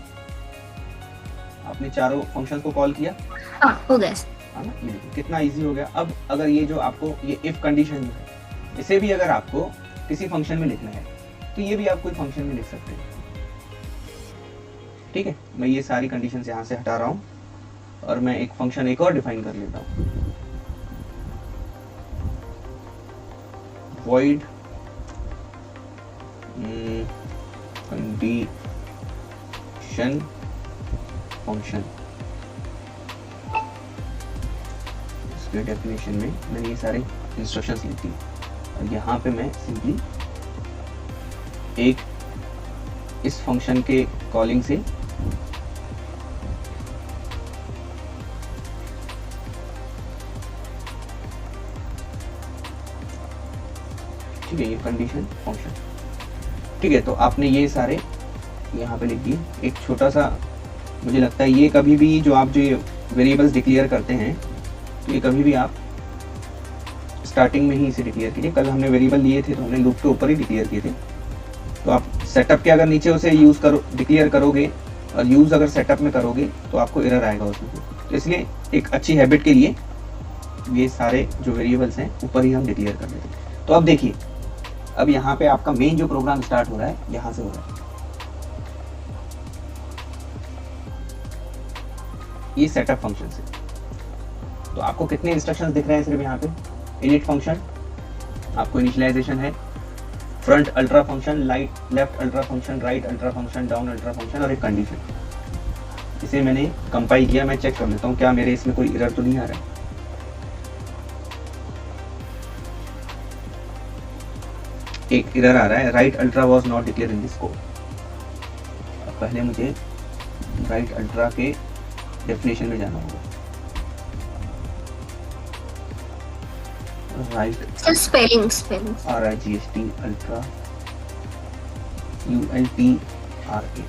आपने चारों फंक्शंस को कॉल किया, हाँ हो गया। है ना? ये देखिए कितना इजी हो गया। अब अगर ये जो आपको ये इफ कंडीशन जो है, इसे भी अगर आपको किसी फंक्शन में लिखना है तो ये भी आप कोई फंक्शन में लिख सकते हैं। ठीक है, मैं ये सारी कंडीशंस यहाँ से हटा रहा हूँ और मैं एक फंक्शन एक और डिफाइन कर लेता हूँ, void कंडीशन फंक्शन। इसके डेफिनेशन में मैंने ये सारे इंस्ट्रक्शंस लिख दी और यहाँ पे मैं सिंपली एक इस फंक्शन के कॉलिंग से ठीक है, ये कंडीशन फंक्शन। ठीक है, तो आपने ये सारे यहाँ पे लिख दिए। एक छोटा सा मुझे लगता है ये कभी भी जो आप जो ये वेरिएबल्स डिक्लेयर करते हैं तो ये कभी भी आप स्टार्टिंग में ही इसे डिक्लेयर कीजिए। कल हमने वेरिएबल लिए थे तो हमने लूप के ऊपर ही डिक्लेयर किए थे, तो आप सेटअप के अगर नीचे उसे यूज़ करो डिक्लेयर करोगे और यूज़ अगर सेटअप में करोगे तो आपको एरर आएगा उसमें। तो इसलिए एक अच्छी हैबिट के लिए ये सारे जो वेरिएबल्स हैं ऊपर ही हम डिक्लेयर कर देते हैं। तो अब देखिए, अब यहाँ पे आपका मेन जो प्रोग्राम स्टार्ट हो रहा है यहाँ से हो रहा है। ये सेटअप फंक्शन से तो आपको कितने इंस्ट्रक्शंस दिख रहे हैं सिर्फ यहाँ पे? इनिट फंक्शन, आपको इनिशियलाइजेशन है, front ultra function, left ultra function, right ultra function, down ultra function और एक कंडीशन। इसे मैंने कंपाइल किया, मैं चेक कर लेता हूँ क्या मेरे इसमें कोई एरर तो नहीं आ रहा है। एक एरर आ रहा है, right ultra was not declared in this code. पहले मुझे राइट अल्ट्रा के डेफिनेशन में जाना होगा। Right spelling RIGHT ultra ULTRA।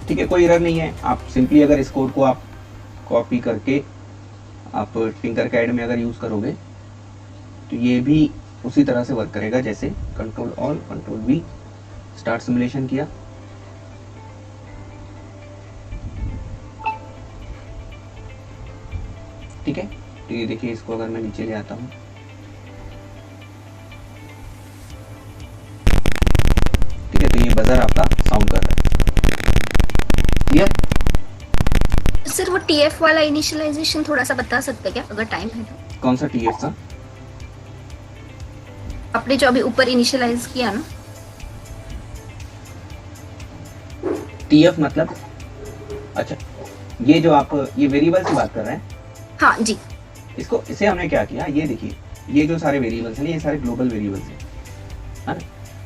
ठीक है, कोई एरर नहीं है। आप सिंपली अगर इस कोड को आप कॉपी करके आप टिंकरकैड में अगर यूज़ करोगे तो ये भी उसी तरह से वर्क करेगा जैसे control all control V start simulation किया, ठीक है, तो ये देखिए, इसको अगर मैं नीचे ले आता हूँ, ठीक है, तो ये बजर आपका साउंड कर रहा है। क्लियर? सर वो TF वाला इनिशियलाइजेशन थोड़ा सा बता सकते हैं क्या, अगर टाइम है तो? कौन सा TF था? आपने जो अभी ऊपर इनिशियलाइज किया ना। TF मतलब, अच्छा, ये जो आप ये वेरिएबल की बात कर रहे हैं, हाँ जी। इसे हमने क्या किया, ये देखिए, ये जो सारे वेरिएबल्स हैं, ये सारे ग्लोबल वेरिएबल्स हैं, है ना।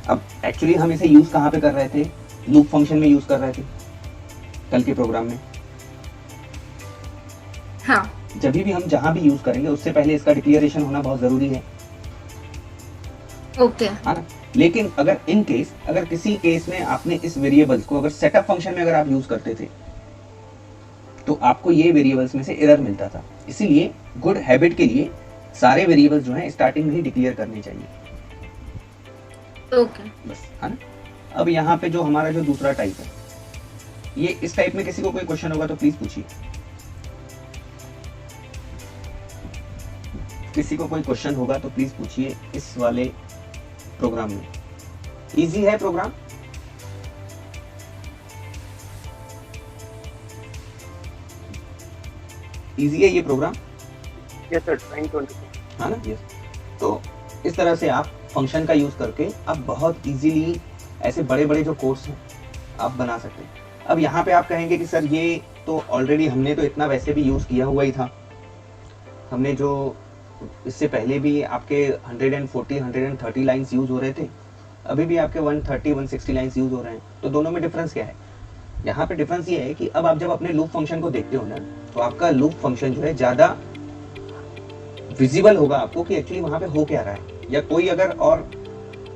अब एक्चुअली हम इसे यूज कहाँ पे कर रहे थे? लूप फंक्शन में यूज कर रहे थे कल के प्रोग्राम में। हाँ जब भी हम जहाँ भी यूज करेंगे उससे पहले इसका डिक्लेरेशन होना बहुत जरूरी है ओके। ना। लेकिन अगर किसी केस में आपने इस वेरिएबल्स को अगर सेटअप फंक्शन में अगर आप यूज करते थे तो आपको ये वेरिएबल्स में से एरर मिलता था। इसीलिए गुड हैबिट के लिए सारे वेरिएबल्स जो हैं स्टार्टिंग में ही डिक्लेयर करने चाहिए। ओके बस, है ना। अब यहाँ पे जो हमारा जो दूसरा टाइप है, ये इस टाइप में किसी को कोई क्वेश्चन होगा तो प्लीज पूछिए। किसी को कोई क्वेश्चन होगा तो प्लीज पूछिए इस वाले प्रोग्राम में। इजी है प्रोग्राम? इजी है ये program? Yes sir, trying to understand. है ना, यस। तो इस तरह से आप फंक्शन का यूज करके आप बहुत इजीली ऐसे बड़े बड़े जो कोड्स हैं आप बना सकते हैं। अब यहाँ पे आप कहेंगे कि सर ये तो ऑलरेडी हमने तो इतना वैसे भी यूज किया हुआ ही था, हमने जो इससे पहले भी आपके 140 130 लाइंस यूज हो रहे थे, अभी भी आपके 130 160 लाइंस यूज हो रहे हैं, तो दोनों में डिफरेंस क्या है? यहाँ पे डिफरेंस ये है कि अब आप जब अपने लूप फंक्शन को देखते हो ना, तो आपका लूप फंक्शन जो है ज्यादा विजिबल होगा आपको कि एक्चुअली वहां पे हो क्या रहा है। या कोई अगर और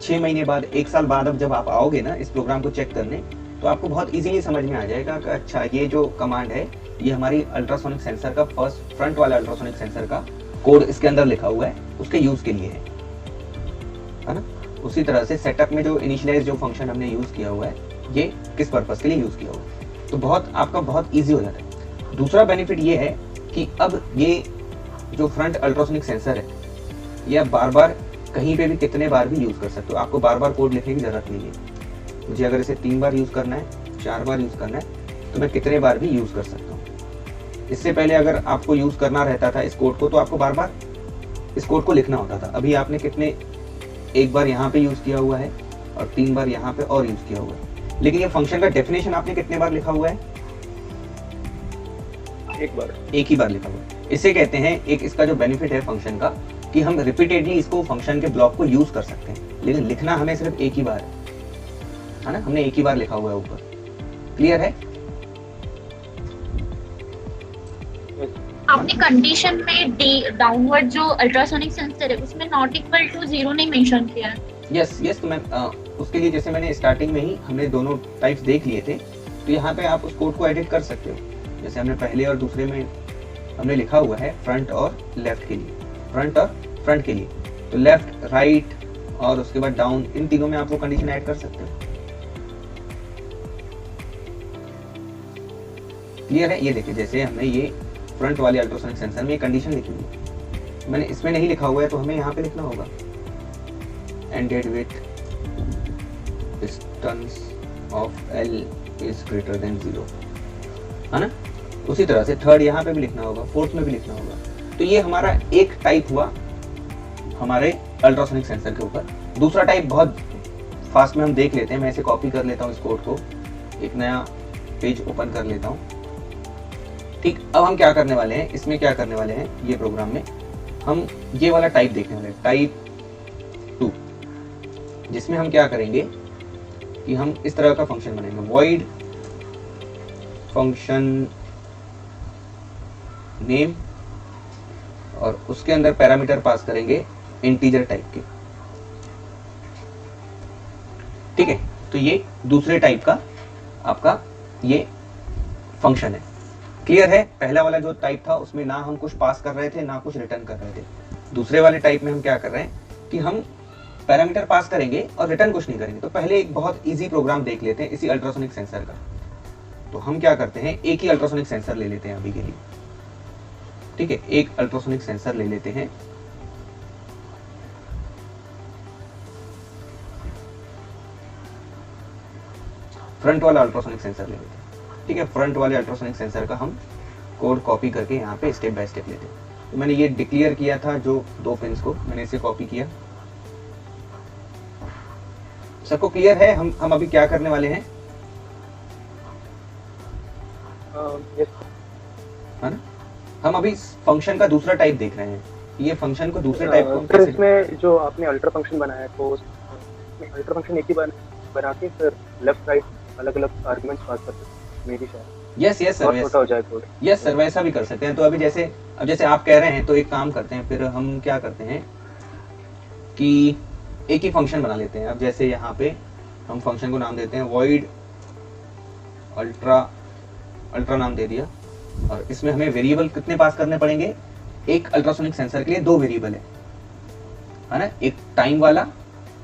6 महीने बाद 1 साल बाद अब जब आप आओगे ना इस प्रोग्राम को चेक करने, तो आपको बहुत इजीली समझ में आ जाएगा कि अच्छा ये जो कमांड है ये हमारी अल्ट्रासोनिक सेंसर का फ्रंट वाला अल्ट्रासोनिक सेंसर का कोड इसके अंदर लिखा हुआ है, उसके यूज के लिए है ना। उसी तरह से सेटअप में जो इनिशियलाइज जो फंक्शन हमने यूज किया हुआ है, ये किस पर्पस के लिए यूज किया हुआ है, तो बहुत आपका बहुत इजी हो जाता है। दूसरा बेनिफिट ये है कि अब ये जो फ्रंट अल्ट्रासोनिक सेंसर है, ये आप बार बार कहीं पे भी कितने बार भी यूज कर सकते हो, आपको बार बार कोड लिखने की जरूरत नहीं है। मुझे अगर इसे 3 बार यूज करना है, 4 बार यूज करना है, तो मैं कितने बार भी यूज कर सकता हूँ। इससे पहले अगर आपको यूज करना रहता था इस कोड को, तो आपको बार बार इस कोड को लिखना होता था। अभी आपने कितने, 1 बार यहाँ पे यूज किया हुआ है और 3 बार यहाँ पे और यूज किया हुआ है। लेकिन ये फंक्शन का डेफिनेशन आपने कितने बार लिखा हुआ है? 1 बार, एक ही बार लिखा हुआ है। इसे कहते हैं, एक इसका जो बेनिफिट है फंक्शन का, कि हम रिपीटेडली इसको फंक्शन के ब्लॉक को यूज कर सकते हैं, लेकिन लिखना हमें सिर्फ एक ही बार है ना। हमने एक ही बार लिखा हुआ है ऊपर। क्लियर है? आपने कंडीशन में डाउनवर्ड जो अल्ट्रासोनिक सेंसर है उसमें नॉट इक्वल टू 0 नहीं मेंशन किया है। यस, तो मैं उसके लिए जैसे मैंने स्टार्टिंग में ही हमने दोनों टाइप्स देख लिए थे, तो यहाँ पे आप उस कोड को एडिट कर सकते हो। जैसे हमने पहले और दूसरे में हमने लिखा हुआ है फ्रंट और लेफ्ट के लिए, फ्रंट और फ्रंट के लिए, तो लेफ्ट राइट और उसके बाद डाउन, इन तीनों में आप वो कंडीशन ऐड कर सकते हो। क्लियर है? ये देखिए, जैसे हमने ये फ्रंट वाले अल्ट्रासोनिक सेंसर में ये कंडीशन लिखी हुई है, मैंने इसमें नहीं लिखा हुआ है, तो हमें यहाँ पे लिखना होगा ended with distance of L is greater than 0, है ना। उसी तरह से थर्ड यहाँ पे भी लिखना होगा, फोर्थ में भी लिखना होगा। तो ये हमारा एक टाइप हुआ हमारे अल्ट्रासोनिक सेंसर के ऊपर। दूसरा टाइप बहुत फास्ट में हम देख लेते हैं, मैं इसे कॉपी कर लेता हूँ इस कोड को, एक नया पेज ओपन कर लेता हूँ। ठीक, अब हम क्या करने वाले हैं, इसमें क्या करने वाले हैं, ये प्रोग्राम में हम ये वाला टाइप देखने वाले हैं, टाइप 2, जिसमें हम क्या करेंगे कि हम इस तरह का फंक्शन बनाएंगे, void फंक्शन नेम, और उसके अंदर पैरामीटर पास करेंगे इंटीजर टाइप के। ठीक है, तो ये दूसरे टाइप का आपका ये फंक्शन है। क्लियर है? पहला वाला जो टाइप था उसमें ना हम कुछ पास कर रहे थे ना कुछ रिटर्न कर रहे थे। दूसरे वाले टाइप में हम क्या कर रहे हैं कि हम पैरामीटर पास करेंगे और रिटर्न कुछ नहीं करेंगे। तो पहले एक बहुत इजी प्रोग्राम देख लेते हैं इसी अल्ट्रासोनिक सेंसर का। तो हम क्या करते हैं, एक ही अल्ट्रासोनिक सेंसर ले लेते हैं अभी के लिए। ठीक है, एक अल्ट्रासोनिक सेंसर ले लेते हैं। फ्रंट वाला अल्ट्रासोनिक सेंसर ले लेते हैं। ठीक है, फ्रंट वाले अल्ट्रासोनिक सेंसर का हम कोड कॉपी करके यहाँ पे स्टेप बाय स्टेप लेते हैं। तो मैंने ये डिक्लेयर किया था जो 2 पिन्स को, मैंने इसे कॉपी किया। सबको क्लियर है हम अभी क्या करने वाले हैं? यस है ना? हम अभी फंक्शन का दूसरा टाइप देख रहे हैं। ये फंक्शन को दूसरे टाइप को सर, इसमें जो आपने अल्ट्रा फंक्शन बनाया है तो अल्ट्रा फंक्शन एक ही बना के फिर लेफ्ट राइट अलग अलग आर्गुमेंट्स पास कर सकते हैं मेरी शायद। यस सर, और छोटा हो जाए कोड। यस सर, वैसा भी कर सकते हैं। तो अभी जैसे आप कह रहे हैं तो एक काम करते हैं, फिर हम क्या करते हैं कि एक ही फंक्शन बना लेते हैं। अब जैसे यहाँ पे हम फंक्शन को नाम देते हैं void अल्ट्रा नाम दे दिया, और इसमें हमें वेरिएबल कितने पास करने पड़ेंगे? एक अल्ट्रासोनिक सेंसर के लिए 2 वेरिएबल है ना, एक टाइम वाला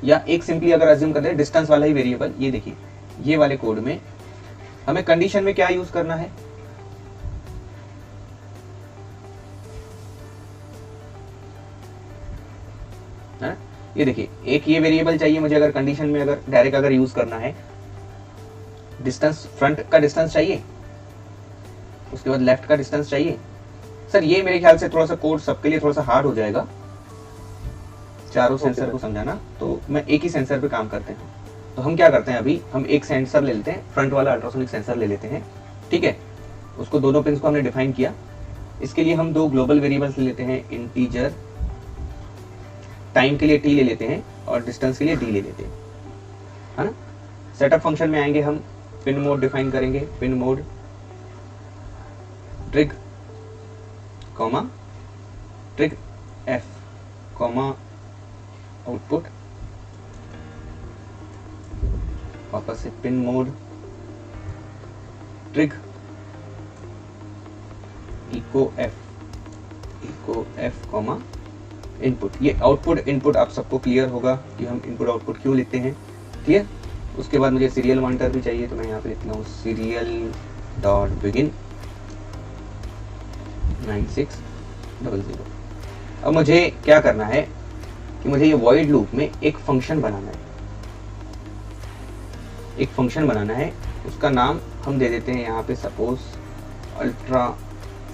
या एक सिंपली अगर अज्यूम करते हैं डिस्टेंस वाला ही वेरिएबल। ये देखिए, ये वाले कोड में हमें कंडीशन में क्या यूज करना है? है? ये देखिए, एक ये वेरिएबल चाहिए मुझे अगर कंडीशन में अगर डायरेक्ट अगर यूज करना है। डिस्टेंस, फ्रंट का डिस्टेंस चाहिए, उसके बाद लेफ्ट का डिस्टेंस चाहिए। सर ये मेरे ख्याल से थोड़ा सा कोड सबके लिए थोड़ा सा हार्ड हो जाएगा, चारों सेंसर को समझाना। तो मैं एक ही सेंसर पे काम करते हैं। तो हम क्या करते हैं, अभी हम एक सेंसर ले लेते हैं, फ्रंट वाला अल्ट्रासोनिक सेंसर ले लेते हैं। ठीक है, उसको दोनों पिन्स को हमने डिफाइन किया। इसके लिए हम 2 ग्लोबल वेरिएबल्स ले लेते हैं, इंटीजर टाइम के लिए t ले लेते हैं और डिस्टेंस के लिए d ले लेते हैं, है ना। सेटअप फंक्शन में आएंगे, हम पिन मोड डिफाइन करेंगे। Pin mode trig comma trig f comma output, वापस से pin mode trig echo f comma input. ये आउटपुट इनपुट आप सबको क्लियर होगा कि हम इनपुट आउटपुट क्यों लिखते हैं, क्लियर। उसके बाद मुझे सीरियल मॉनिटर भी चाहिए, तो मैं यहाँ पे लिखता हूँ सीरियल डॉट बिगिन 9600। अब मुझे क्या करना है कि मुझे ये void लूप में एक फंक्शन बनाना है। एक फंक्शन बनाना है, उसका नाम हम दे देते हैं यहाँ पे सपोज अल्ट्रा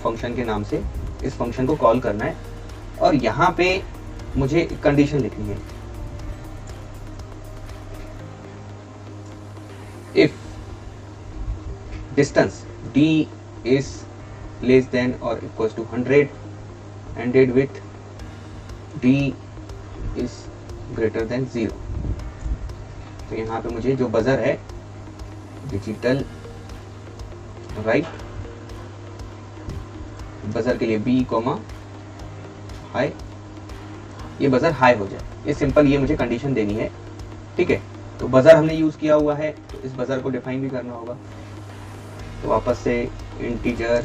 फंक्शन के नाम से इस फंक्शन को कॉल करना है। और यहाँ पे मुझे कंडीशन लिखनी है, if distance d is less than or equals to 100 ended with d is greater than 0। तो यहाँ पे मुझे जो बजर है डिजिटल राइट, बजर के लिए b कॉमा हाई, ये बजर हाई हो जाए, ये सिंपल, ये मुझे कंडीशन देनी है। ठीक है, तो बजर हमने यूज किया हुआ है, तो इस बजर को डिफाइन भी करना होगा। तो वापस से इंटीजर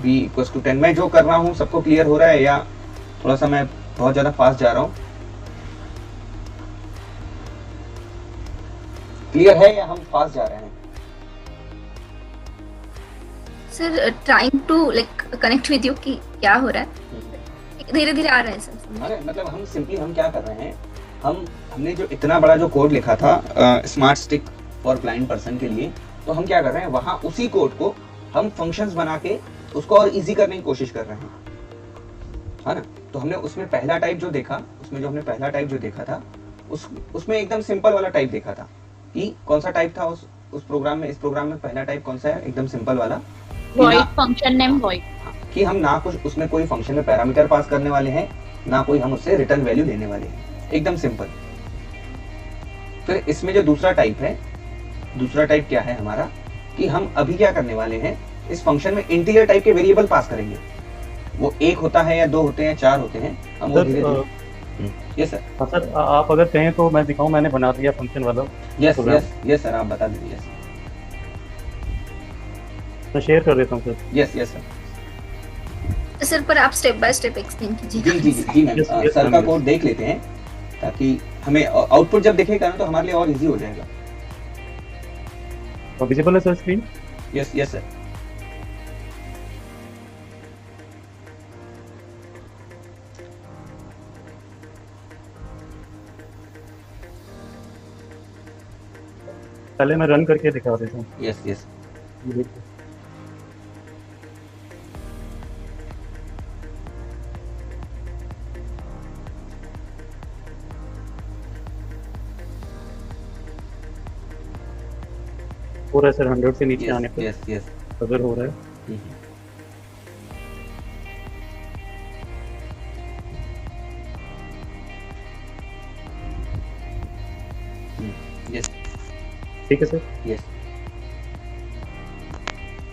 b इक्वल्स टू 10। मैं जो कर रहा हूँ सबको क्लियर हो रहा है या थोड़ा सा मैं बहुत ज्यादा फास्ट जा रहा हूँ? क्लियर है या हम फास्ट जा रहे हैं? Sir trying to like connect with you कि क्या हो रहा है, धीरे धीरे आ रहा है सर। अरे मतलब हम सिंपली हम क्या कर रहे हैं, हमने जो इतना बड़ा जो कोड लिखा था smart stick for blind person के लिए, तो हम क्या कर रहे हैं वहां उसी कोड को हम फंक्शंस बना के उसको और इजी करने की कोशिश कर रहे हैं, है ना। तो हमने उसमें पहला टाइप जो देखा, था उसमें एकदम सिंपल वाला टाइप देखा था कि कौन सा टाइप था उस प्रोग्राम में। इस प्रोग्राम में पहला टाइप कौन सा है? एकदम सिंपल वाला, void फंक्शन नेम void, कि हम ना कुछ उसमें कोई फंक्शन में पैरामीटर पास करने वाले हैं, ना कोई हम उससे रिटर्न वैल्यू लेने वाले हैं, एकदम सिंपल। फिर इसमें जो दूसरा टाइप है, दूसरा टाइप क्या है हमारा कि हम अभी क्या करने वाले हैं, इस फंक्शन में इंटीजर टाइप के वेरिएबल पास करेंगे। वो 1 होता है या 2 होते हैं, 4 होते हैं, हम वो धीरे धीरे। Yes sir. हाँ सर, आप अगर कहें तो मैं दिखाऊं, मैंने बना दिया फंक्शन वाला। यस सर, आप बता दीजिए। मैं शेयर कर देता हूँ सर। Yes sir. सर पर आप स्टेप बाय स्टेप एक्सप्लेन कीजिए। जी मैम, सर का कोड देख लेते हैं ताकि हमें आउटपुट जब देखेगा ना तो हमारे लिए और इजी हो जाएगा। तो विजिबल है सर स्क्रीन? Yes sir. पहले मैं रन करके दिखा देता हूँ। यस यस ये देखिए, हो रहा है सर 100 से नीचे आने यस पर यस यस बजर हो रहा है। यस ठीक है सर। यस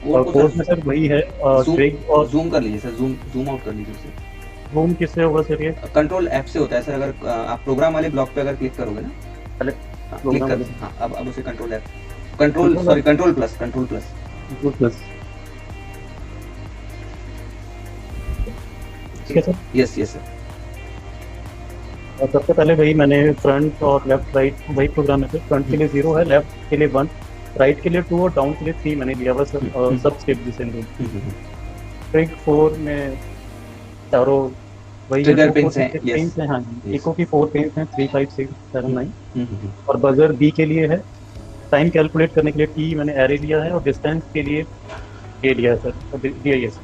और कोर्स में सर वही है ट्रिग और जूम कर लीजिए सर, जूम आउट कर लीजिए उसे। रूम किससे होगा सर? ये कंट्रोल F से होता है सर। अगर आप प्रोग्राम वाले ब्लॉक पे अगर क्लिक करोगे ना, पहले क्लिक program कर, वाले- हाँ अब उसे control F, control plus plus ठीक है सर। Yes yes sir. और सबसे पहले वही मैंने फ्रंट और लेफ्ट राइट वही प्रोग्राम है सर। फ्रंट के लिए 0 है, लेफ्ट के लिए 1, राइट के लिए 2 और डाउन के लिए 3 मैंने लिया हुआ सर। और सब स्टेप जिसे ट्रिग 4 में चारों वही Trigger pins हैं, yes. पिंस हैं, हाँ जी। Yes. इको की 4 पिंस हैं, 3 5 6 7 9। और बजर बी के लिए है, टाइम कैलकुलेट करने के लिए टी मैंने एरे लिया है, और डिस्टेंस के लिए ए लिया है सर, DIS।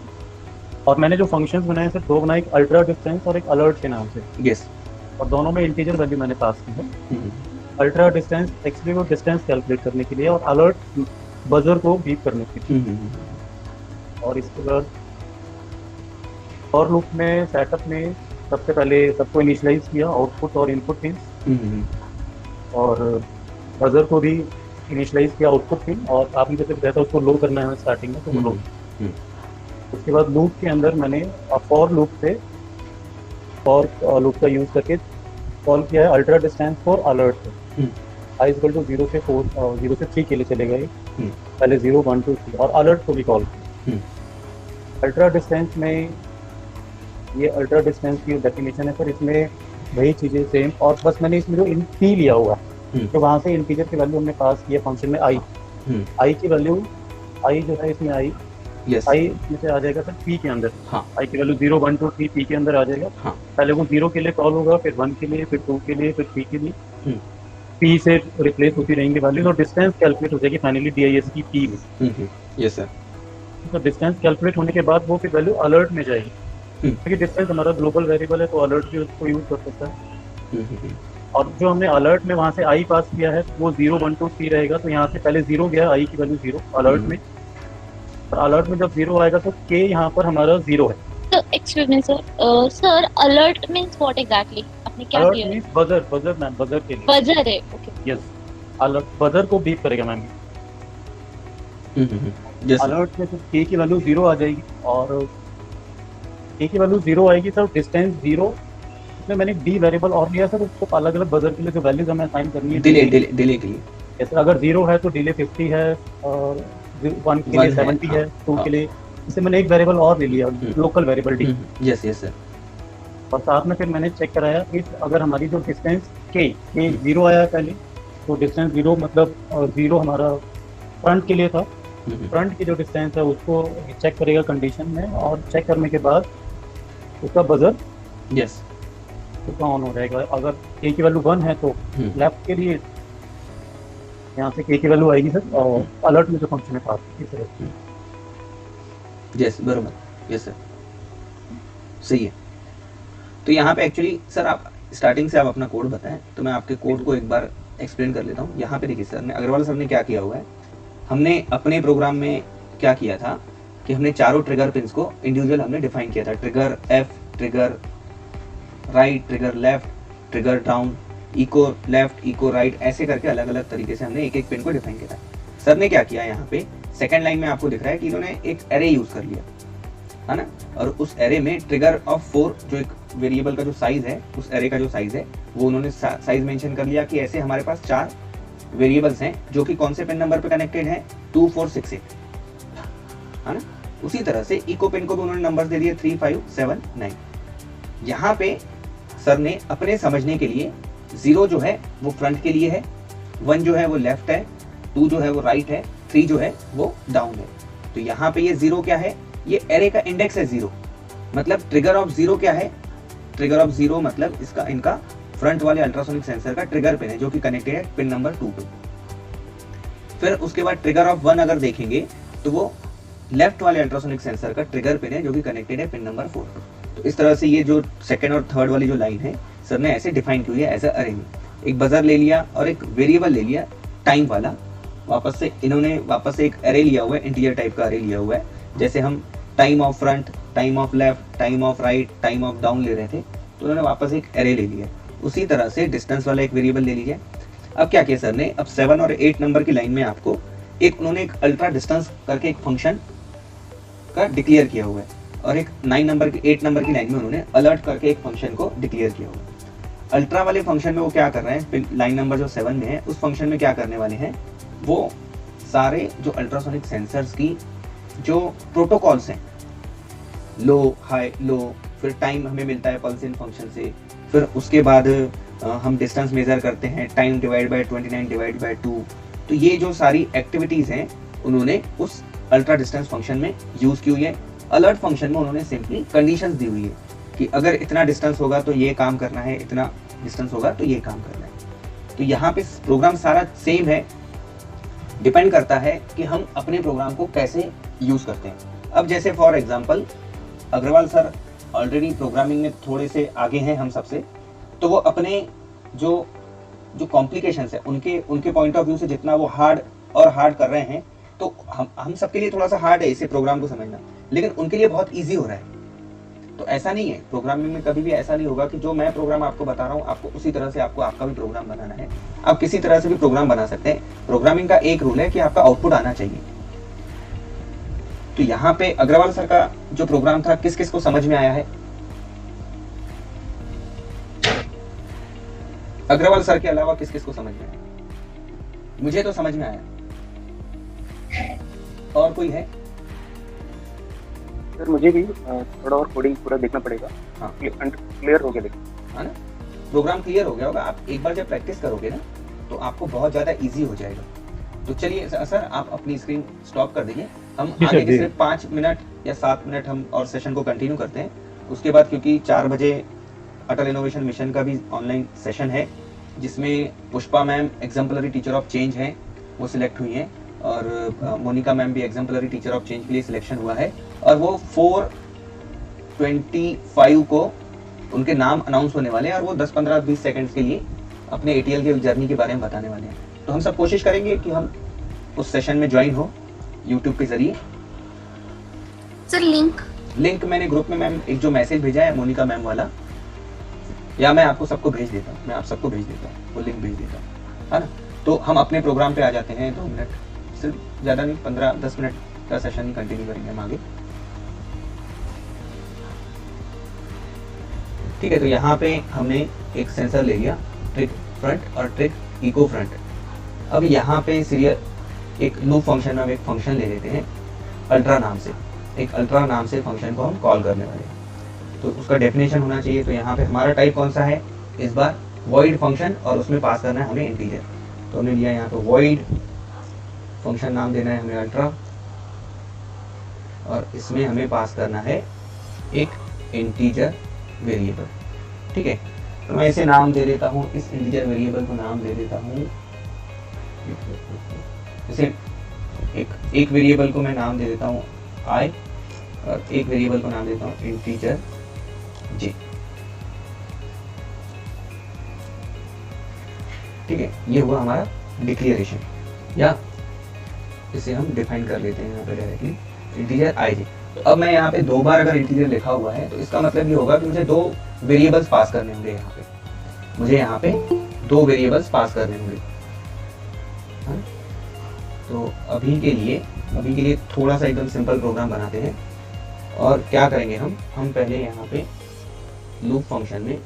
और मैंने जो फंक्शंस बनाए सर 2 बनाए, एक अल्ट्रा डिस्टेंस और एक अलर्ट के नाम से। यस और दोनों में इंटीजर वैल्यू मैंने पास की है। अल्ट्रा डिस्टेंस एक्चुअली वो डिस्टेंस कैलकुलेट करने के लिए, और अलर्ट बजर को बीप करने के लिए। और इसके बाद और लूप में सेटअप में सबसे पहले सबको इनिशियलाइज किया, आउटपुट और इनपुट पिन, और बजर को भी इनिशियलाइज किया आउटपुट पिन। और आपने जैसे बताया था उसको लो करना है स्टार्टिंग में, तो वो लो। उसके बाद लूप के अंदर मैंने फॉर लूप से फॉर लूप का यूज करके कॉल किया है ultra distance for alert. I equal to 0 से 4 0 से 3 के लिए चलेगा ये। पहले 0 1 2 3 और अलर्ट को भी कॉल किया। अल्ट्रा डिस्टेंस में ये अल्ट्रा डिस्टेंस की डेफिनेशन है सर, इसमें वही चीज़ें सेम, और बस मैंने इसमें जो पी लिया हुआ है, तो वहाँ से इंटीजर की वैल्यू हमने पास किया फंक्शन में आई की वैल्यू, आई जो है इसमें आई आई में से आ जाएगा सर पी के अंदर। आई की वैल्यू 0 1 2 3 पी के अंदर आ जाएगा। पहले वो 0 के लिए कॉल होगा, फिर 1 के लिए, फिर 2 के लिए, फिर 3 के लिए। पी से रिप्लेस होती रहेंगी वैल्यूज, और डिस्टेंस कैलकुलेट हो जाएगी फाइनली DIS की पी में। Yes sir. तो डिस्टेंस कैलकुलेट होने के बाद वो फिर वैल्यू अलर्ट में जाएगी, क्योंकि डिस्टेंस हमारा ग्लोबल वेरिएबल है, तो अलर्ट भी उसको यूज कर सकता है। और जो हमने अलर्ट में वहाँ से आई पास किया है वो 0 1 2 3 रहेगा, तो यहाँ से पहले 0 गया, आई की वैल्यू 0 अलर्ट में, और अलर्ट में जब 0 आएगा तो के यहाँ पर हमारा 0 है। So, excuse me, sir. Sir, alert means what exactly? आपने क्या अलर्ट किया? मींस बजर मैम, बजर के लिए। बजर है, okay. यस, अलर्ट बजर को बीप करेगा मैम। अलर्ट में के की वैल्यू 0 आ जाएगी, और के की वैल्यू 0 आएगी सर, डिस्टेंस 0। इसमें मैंने डी वेरिएबल और लिया सर, उसको अलग अलग बजर के लिए जो वैल्यूज हमें असाइन करनी है। डिले के लिए जैसे अगर 0 है तो डिले 50 है, और 1 के लिए 70 है, 2 के लिए। इससे मैंने एक वेरिएबल और ले लिया, local variable D. Yes yes sir. और साथ में फिर मैंने चेक कराया कि अगर हमारी जो डिस्टेंस के 0 आया है पहले, तो डिस्टेंस 0 मतलब 0 हमारा फ्रंट के लिए था। फ्रंट की जो डिस्टेंस है उसको चेक करेगा कंडीशन में, और चेक करने के बाद उसका बजर यस उसका ऑन हो जाएगा। अगर के की वैल्यू 1 है तो लेफ्ट के लिए यहाँ से के की वैल्यू आएगी सर, और अलर्ट में जो फंक्शन है पास इस तरह। यस बराबर, यस सर, सही है। तो यहाँ पे एक्चुअली सर आप स्टार्टिंग से आप अपना कोड बताएं, तो मैं आपके कोड को एक बार एक्सप्लेन कर लेता हूँ। यहाँ पे देखिए सर ने, अग्रवाल सर ने क्या किया हुआ है, हमने अपने प्रोग्राम में क्या किया था कि हमने चारों ट्रिगर पिंस को इंडिविजुअल हमने डिफाइन किया था। Trigger F, trigger right, trigger left, trigger down, echo left, echo right, ऐसे करके अलग अलग तरीके से हमने एक एक पिन को डिफाइन किया था। सर ने क्या किया यहाँ पे सेकंड लाइन में आपको दिख रहा है कि इन्होंने एक एरे यूज कर लिया है ना, और उस एरे में ट्रिगर ऑफ 4 जो एक वेरिएबल का जो साइज है, उस एरे का जो साइज है वो उन्होंने साइज मेंशन कर लिया कि ऐसे हमारे पास 4 वेरिएबल्स हैं जो कि कौन से पिन नंबर पे कनेक्टेड हैं, 2 4 6 8 है ना। उसी तरह से इको पिन को भी उन्होंने नंबर दे दिए 3 5 7 9। यहाँ पे सर ने अपने समझने के लिए 0 जो है वो फ्रंट के लिए है, 1 जो है वो लेफ्ट है, 2 जो है वो राइट है, 3 जो है वो डाउन है। तो यहाँ पे ये 0 क्या है, ये एरे का इंडेक्स है 0, मतलब ट्रिगर ऑफ 0 क्या है, ट्रिगर ऑफ 0 मतलब इसका इनका फ्रंट वाले अल्ट्रासोनिक सेंसर का ट्रिगर पिन है जो कि कनेक्टेड है पिन नंबर 2 पे। फिर उसके बाद ट्रिगर ऑफ 1 अगर देखेंगे तो वो लेफ्ट वाले अल्ट्रासोनिक सेंसर का ट्रिगर पिन है जो कि कनेक्टेड है पिन नंबर 4। तो इस तरह से ये जो सेकंड और थर्ड वाली जो लाइन है सर ने ऐसे डिफाइन की हुई है एज अ अरे में। एक बजर ले लिया और एक वेरिएबल ले लिया टाइम वाला, वापस से इन्होंने वापस से एक अरे लिया हुआ है, इंटीजर टाइप का अरे लिया हुआ है। जैसे हम time of front, time of left, time of right, time of down ले रहे थे, तो उन्होंने वापस एक अरे ले लिया। उसी तरह से डिस्टेंस वाला एक वेरिएबल ले लीजिए। अब क्या किया सर ने, अब 7 और 8 नंबर की लाइन में आपको उन्होंने एक अल्ट्रा डिस्टेंस करके एक फंक्शन का डिक्लेयर किया हुआ है, और एक 8 नंबर की लाइन में उन्होंने अलर्ट करके एक फंक्शन को डिक्लेयर किया हुआ है। अल्ट्रा वाले फंक्शन में वो क्या कर रहे हैं, लाइन नंबर जो 7 में है उस फंक्शन में क्या करने वाले हैं, वो सारे जो अल्ट्रासोनिक सेंसर्स की जो प्रोटोकॉल्स हैं, लो हाई लो, फिर टाइम हमें मिलता है पल्स इन फंक्शन से, फिर उसके बाद हम डिस्टेंस मेजर करते हैं time divide by 29 divide by 2। तो ये जो सारी एक्टिविटीज हैं उन्होंने उस अल्ट्रा डिस्टेंस फंक्शन में यूज की हुई है। अलर्ट फंक्शन में उन्होंने सिंपली कंडीशंस दी हुई है कि अगर इतना डिस्टेंस होगा तो ये काम करना है, इतना डिस्टेंस होगा तो ये काम करना है। तो यहाँ पे प्रोग्राम सारा सेम है, डिपेंड करता है कि हम अपने प्रोग्राम को कैसे यूज करते हैं। अब जैसे for example Agarwal sir already programming में थोड़े से आगे हैं हम सबसे, तो वो अपने जो कॉम्प्लिकेशंस है उनके पॉइंट ऑफ व्यू से जितना वो हार्ड कर रहे हैं, तो हम सबके लिए थोड़ा सा हार्ड है इसे प्रोग्राम को समझना, लेकिन उनके लिए बहुत ईजी हो रहा है। तो ऐसा नहीं है, प्रोग्रामिंग में कभी भी ऐसा नहीं होगा कि जो मैं प्रोग्राम आपको बता रहा हूँ आपको उसी तरह से आपका भी प्रोग्राम बनाना है। आप किसी तरह से भी प्रोग्राम बना सकते हैं। प्रोग्रामिंग का एक रूल है कि आपका आउटपुट आना चाहिए। तो यहाँ पे अग्रवाल सर का जो प्रोग्राम था किस किस को समझ में आया है? अग्रवाल सर के अलावा किस किस को समझ में आया? मुझे तो समझ में आया, और कोई है? सर मुझे भी थोड़ा और कोडिंग पूरा देखना पड़ेगा। हाँ क्लियर हो गया, लेकिन हाँ ना, प्रोग्राम क्लियर हो गया होगा। आप एक बार जब प्रैक्टिस करोगे ना तो आपको बहुत ज़्यादा इजी हो जाएगा। तो चलिए सर आप अपनी स्क्रीन स्टॉप कर दीजिए, हम आगे के सिर्फ 5 मिनट या 7 मिनट हम और सेशन को कंटिन्यू करते हैं। उसके बाद क्योंकि 4 बजे अटल इनोवेशन मिशन का भी ऑनलाइन सेशन है, जिसमें Pushpa ma'am exemplary teacher of change हैं, वो सिलेक्ट हुई हैं, और मोनिका मैम भी एग्जाम्पलरी टीचर ऑफ चेंज के लिए सिलेक्शन हुआ है, और वो 4/25 को उनके नाम अनाउंस होने वाले हैं, और वो 10-15-20 सेकंड्स के लिए अपने ATL के जर्नी के बारे में बताने वाले हैं। तो हम सब कोशिश करेंगे कि हम उस सेशन में ज्वाइन हो यूट्यूब के जरिए। सर लिंक मैंने ग्रुप में मैम एक जो मैसेज भेजा है मोनिका मैम वाला, या मैं आपको सबको भेज देता हूँ, वो लिंक भेज देता हूँ, है ना। तो हम अपने प्रोग्राम पे आ जाते हैं। 2 मिनट, सिर्फ ज़्यादा नहीं, 15-10 मिनट का सेशन ही कंटिन्यू करेंगे हम आगे। ठीक है, तो यहाँ पे हमने एक सेंसर ले लिया, ट्रिक फ्रंट और ट्रिक इको फ्रंट। अब यहाँ पे सीरियल एक लूप फंक्शन में हम एक फंक्शन ले लेते हैं अल्ट्रा नाम से, एक अल्ट्रा नाम से फंक्शन को हम कॉल करने वाले हैं। तो उसका डेफिनेशन होना चाहिए। तो यहाँ पे हमारा टाइप कौन सा है इस बार, वॉइड फंक्शन, और उसमें पास करना है हमें इंटीजर। तो हमने लिया यहाँ पे वॉइड फंक्शन, नाम देना है हमें अल्ट्रा, और इसमें हमें पास करना है एक इंटीजर वेरिएबल। ठीक है, तो मैं इसे नाम दे देता हूँ, इस इंटीजर वेरिएबल को नाम दे देता हूँ, इसे एक वेरिएबल को मैं नाम दे देता हूँ i, और एक वेरिएबल को नाम देता हूँ इंटीजर j। ठीक है, ये हुआ हमारा डिक्लेरेशन, या इसे हम डिफाइन कर लेते हैं यहाँ पे डायरेक्टली इंटीजर ij। तो अब मैं यहाँ पे 2 बार अगर इंटीजर लिखा हुआ है तो इसका मतलब ये होगा कि मुझे 2 वेरिएबल्स पास करने होंगे। मुझे यहाँ पे 2 वेरिएबल्स पास करने होंगे। हाँ? तो अभी के लिए थोड़ा सा एकदम सिंपल प्रोग्राम बनाते हैं। और क्या करेंगे हम पहले यहाँ पे लूप फंक्शन में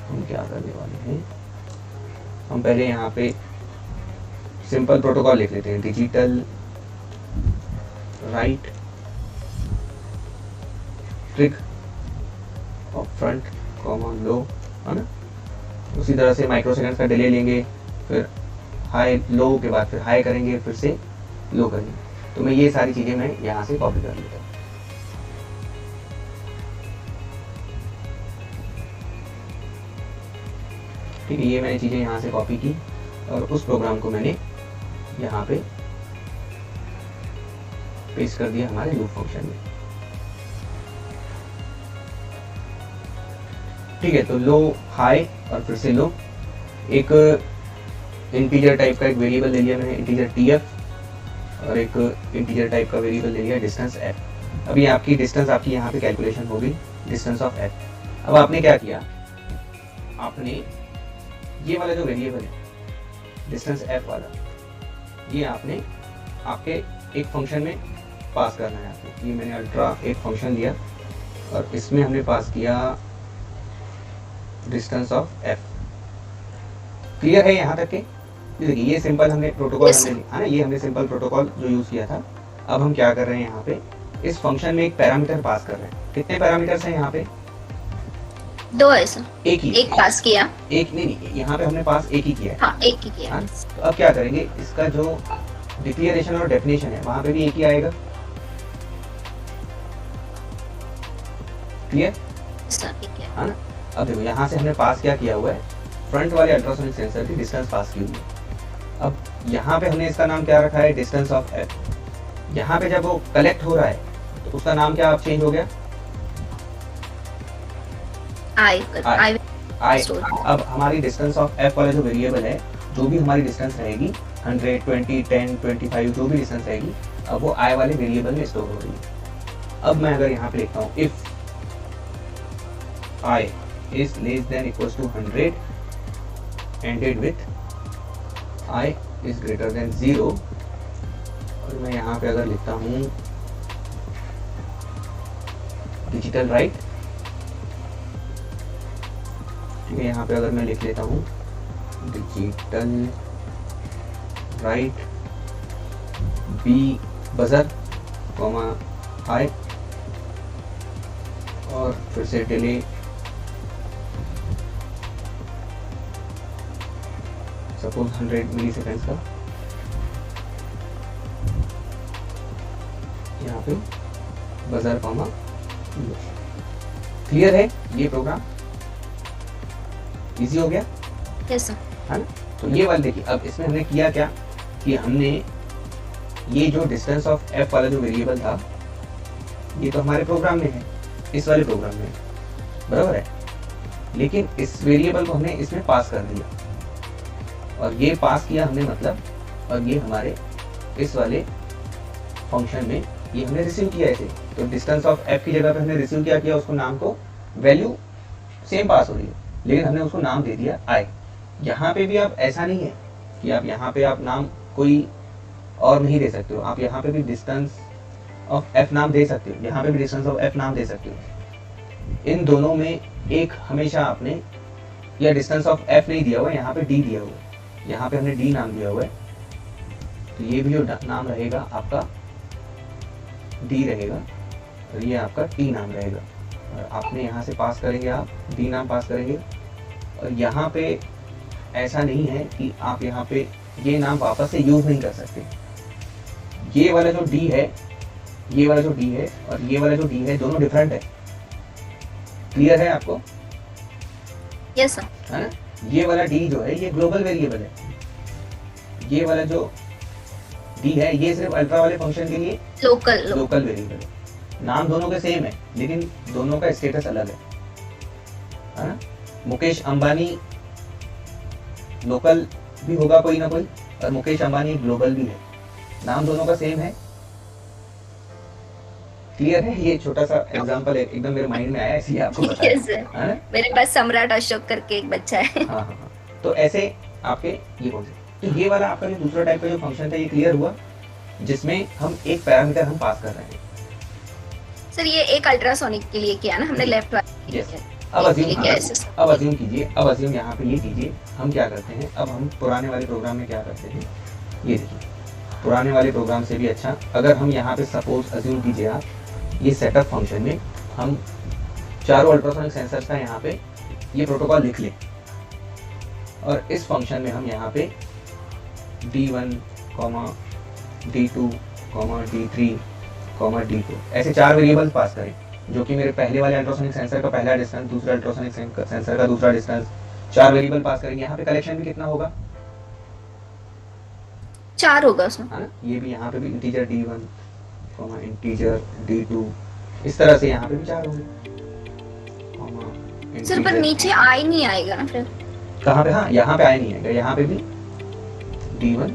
हम क्या करने वाले हैं, हम पहले यहाँ पे सिंपल प्रोटोकॉल लिख लेते हैं, digital write trig of front comma low, है ना। उसी तरह से माइक्रोसेकंड का डिले लेंगे, फिर हाई लो के बाद फिर हाई करेंगे, फिर से लो करेंगे। तो मैं ये सारी चीज़ें मैं यहाँ से कॉपी कर लेता हूँ। ठीक है, ये मैंने चीज़ें यहाँ से कॉपी की और उस प्रोग्राम को मैंने यहाँ पे पेस्ट कर दिया हमारे लूप फंक्शन में। ठीक है, तो लो हाई और फिर से लो, एक इंटीजर टाइप का एक वेरिएबल ले लिया मैंने, इंटीजर tf, और एक इंटीजर टाइप का वेरिएबल ले लिया डिस्टेंस f। अभी आपकी डिस्टेंस आपकी यहाँ पे कैलकुलेशन हो गई, डिस्टेंस ऑफ f। अब आपने क्या किया, आपने ये वाला जो वेरिएबल है डिस्टेंस f वाला, ये आपने आपके एक फंक्शन में पास करना है आपको। ये मैंने अल्ट्रा एक फंक्शन लिया और इसमें हमने पास किया डिस्टेंस ऑफ f। क्लियर है यहाँ तक के? देखिए ये सिंपल हमने प्रोटोकॉल Yes, हमने हाँ ये हमने सिंपल प्रोटोकॉल जो यूज किया था। अब हम क्या कर रहे हैं यहाँ पे, इस फंक्शन में एक पैरामीटर पास कर रहे हैं। कितने पैरामीटर्स हैं यहाँ पे? 2 है सर, एक ही। एक पास किया। एक नहीं, यहाँ पे हमने पास एक ही किया है। हाँ, एक ही किया। हाँ, तो अब क्या करेंगे, इसका जो डिक्लेरेशन और डेफिनेशन है वहां पे भी एक ही आएगा। क्लियर? सर ठीक है। हाँ ना। अब देखो यहाँ से हमने पास क्या किया हुआ है, फ्रंट वाले अल्ट्रासोनिक सेंसर की डिस्टेंस पास की हुई है। अब यहाँ पे हमने इसका नाम क्या रखा है, डिस्टेंस ऑफ f। यहाँ पे जब वो कलेक्ट हो रहा है तो उसका नाम क्या अब चेंज हो गया, आई I। Sorry। अब हमारी डिस्टेंस ऑफ f वाला जो वेरिएबल है, जो भी हमारी डिस्टेंस रहेगी 100, 20, 10, 25 जो भी डिस्टेंस रहेगी, अब वो i वाले वेरिएबल में स्टोर हो रही है। अब मैं अगर यहाँ पे लिखता हूँ if i is less than equals to 100 ended with i is greater than 0, और मैं यहाँ पे अगर लिखता हूँ डिजिटल राइट, ठीक है, यहाँ पे अगर मैं लिख लेता हूँ digital write B buzzer comma high, और फिर से डिले सपोज 100 मिली सेकेंड्स का, यहाँ पे बजर कॉमा। क्लियर है ये प्रोग्राम? इजी हो गया यस सर। है ना। तो ये वाला देखिए, अब इसमें हमने किया क्या कि हमने ये जो डिस्टेंस ऑफ f वाला जो वेरिएबल था, ये तो हमारे प्रोग्राम में है, इस वाले प्रोग्राम में, बराबर है, लेकिन इस वेरिएबल को हमने इसमें पास कर दिया, और ये पास किया हमने मतलब, और ये हमारे इस वाले फंक्शन में ये हमने रिसीव किया ऐसे। तो डिस्टेंस ऑफ f की जगह पे हमने रिसीव क्या किया, उसको नाम को वैल्यू सेम पास हो रही है, लेकिन हमने उसको नाम दे दिया i। यहाँ पे भी आप ऐसा नहीं है कि आप यहाँ पे आप नाम कोई और नहीं दे सकते हो, आप यहाँ पे भी डिस्टेंस ऑफ f नाम दे सकते हो, यहाँ पे भी डिस्टेंस ऑफ f नाम दे सकते हो। इन दोनों में एक हमेशा आपने, या डिस्टेंस ऑफ f नहीं दिया हुआ, यहाँ पे d दिया हुआ है, यहाँ पे हमने d नाम दिया हुआ है, तो ये भी जो नाम रहेगा आपका d रहेगा, और ये आपका t नाम रहेगा, और आपने यहाँ से पास करेंगे, आप d नाम पास करेंगे। और यहाँ पे ऐसा नहीं है कि आप यहाँ पे ये नाम वापस से यूज नहीं कर सकते। ये वाला जो d है, ये वाला जो d है और ये वाला जो d है, दोनों डिफरेंट है। क्लियर है आपको? Yes sir. है ना। ये वाला d जो है ये ग्लोबल वेरिएबल है, ये वाला जो d है ये सिर्फ अल्ट्रा वाले फंक्शन के लिए लोकल वेरिएबल है। नाम दोनों के सेम है, लेकिन दोनों का स्टेटस अलग है ना। मुकेश अंबानी लोकल भी होगा कोई ना कोई, और मुकेश अंबानी ग्लोबल भी है, नाम दोनों का सेम है। क्लियर है? ये छोटा सा एग्जांपल है, एकदम मेरे माइंड में आया इसलिए आपको बताया। Yes, sir. है ना? मेरे पास सम्राट अशोक करके एक बच्चा है। हाँ हाँ हाँ। तो ऐसे आपके ये कौन से, तो ये वाला आपका जो दूसरा टाइप का जो फंक्शन था ये क्लियर हुआ, जिसमें हम एक पैरामीटर हम पास कर रहे हैं। सर ये एक अल्ट्रासोनिक के लिए किया ना हमने, लेफ्ट वाले के लिए Yes. किया। अब ये अज्यूम क्या है सर? अब अज्यूम कीजिए, अब अज्यूम यहाँ पे ये कीजिए, हम क्या करते हैं, अब हम पुराने वाले प्रोग्राम में क्या करते थे, ये देखिए, पुराने वाले प्रोग्राम से भी अच्छा, अगर हम यहाँ पे सपोज अज्यूम कीजिए आप, ये सेटअप फंक्शन में हम चारों अल्ट्रासोनिक सेंसर्स का यहाँ पे ये प्रोटोकॉल लिख लें, और इस फंक्शन में हम यहाँ पे D1, D2, D3, D4 ऐसे 4 वेरिएबल पास करें, जो कि मेरे पहले वाले अल्ट्रासोनिक सेंसर का पहला डिस्टेंस, दूसरे अल्ट्रासोनिक सेंसर का दूसरा डिस्टेंस, 4 वेरिएबल पास करेंगे। यहाँ पे कलेक्शन भी कितना होगा, 4 होगा उसमें। है ना, ये भी यहाँ पे भी इंटीजर d1, इंटीजर d2, इस तरह से यहाँ पे भी 4 होंगे, सर पर नीचे आई नहीं आएगा ना फिर? कहाँ पे, हाँ यहाँ पे आई नहीं आएगा, यहाँ पे भी d1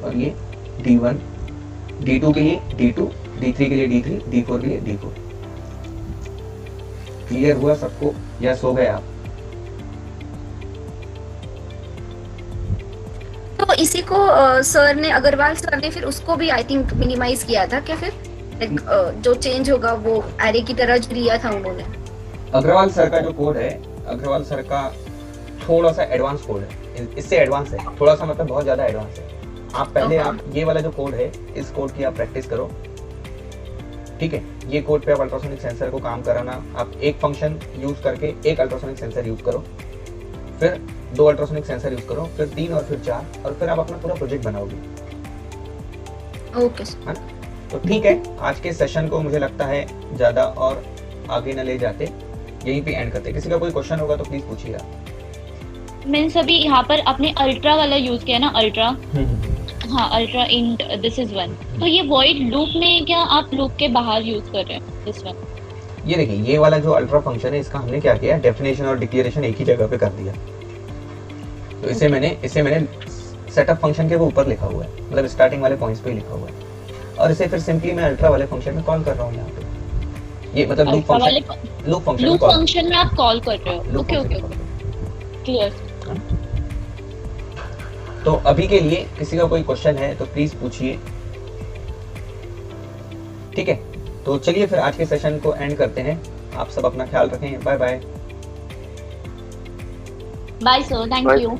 और ये d1, d2 के लिए d2, d3 के लिए d3, d4 के लिए d4। क्लियर हुआ सबको या सो गए आप? तो इसी को सर ने, अग्रवाल सर ने फिर उसको भी आई थिंक मिनिमाइज किया था क्या फिर? जो चेंज होगा वो एरे की तरह जो दिया था उन्होंने। अग्रवाल सर का जो कोड है, अग्रवाल सर का थोड़ा सा एडवांस कोड है, इससे एडवांस है थोड़ा सा, मतलब बहुत ज्यादा एडवांस है। आप पहले आप ये वाला जो कोड है, इस कोड की आप प्रैक्टिस करो, ठीक है। ये कोड पे आप अल्ट्रासोनिक सेंसर को काम कराना, आप एक फंक्शन यूज करके एक अल्ट्रासोनिक सेंसर यूज करो, फिर 2 अल्ट्रासोनिक सेंसर यूज करो, फिर 3 और फिर 4, और फिर आप अपना पूरा प्रोजेक्ट बनाओगे। ओके है ना? तो ठीक है, आज के सेशन को मुझे लगता है ज्यादा और आगे न ले जाते, यहीं पे एंड करते। किसी का कोई क्वेश्चन होगा तो प्लीज पूछिएगा। मैंने सभी यहाँ पर अपने अल्ट्रा वाला यूज किया ना, अल्ट्रा, हाँ अल्ट्रा इंट दिस इज 1। तो ये वॉइड लूप में क्या आप लूप के बाहर यूज कर रहे हैं दिस वन? ये देखिए, ये वाला जो अल्ट्रा फंक्शन है, इसका हमने क्या किया, डेफिनेशन और डिक्लेरेशन एक ही जगह पे कर दिया। तो इसे मैंने सेटअप फंक्शन के वो ऊपर लिखा हुआ है, मतलब स्टार्टिंग वाले पॉइंट्स पे ही लिखा हुआ है, और इसे फिर सिंपली मैं अल्ट्रा वाले फंक्शन में कॉल कर रहा हूँ यहाँ पे। ये मतलब लूप फंक्शन में आप कॉल कर रहे हो। Okay okay clear. तो अभी के लिए किसी का कोई क्वेश्चन है तो प्लीज पूछिए, ठीक है। तो चलिए फिर आज के सेशन को एंड करते हैं। आप सब अपना ख्याल रखें, bye bye. Bye sir, thank you.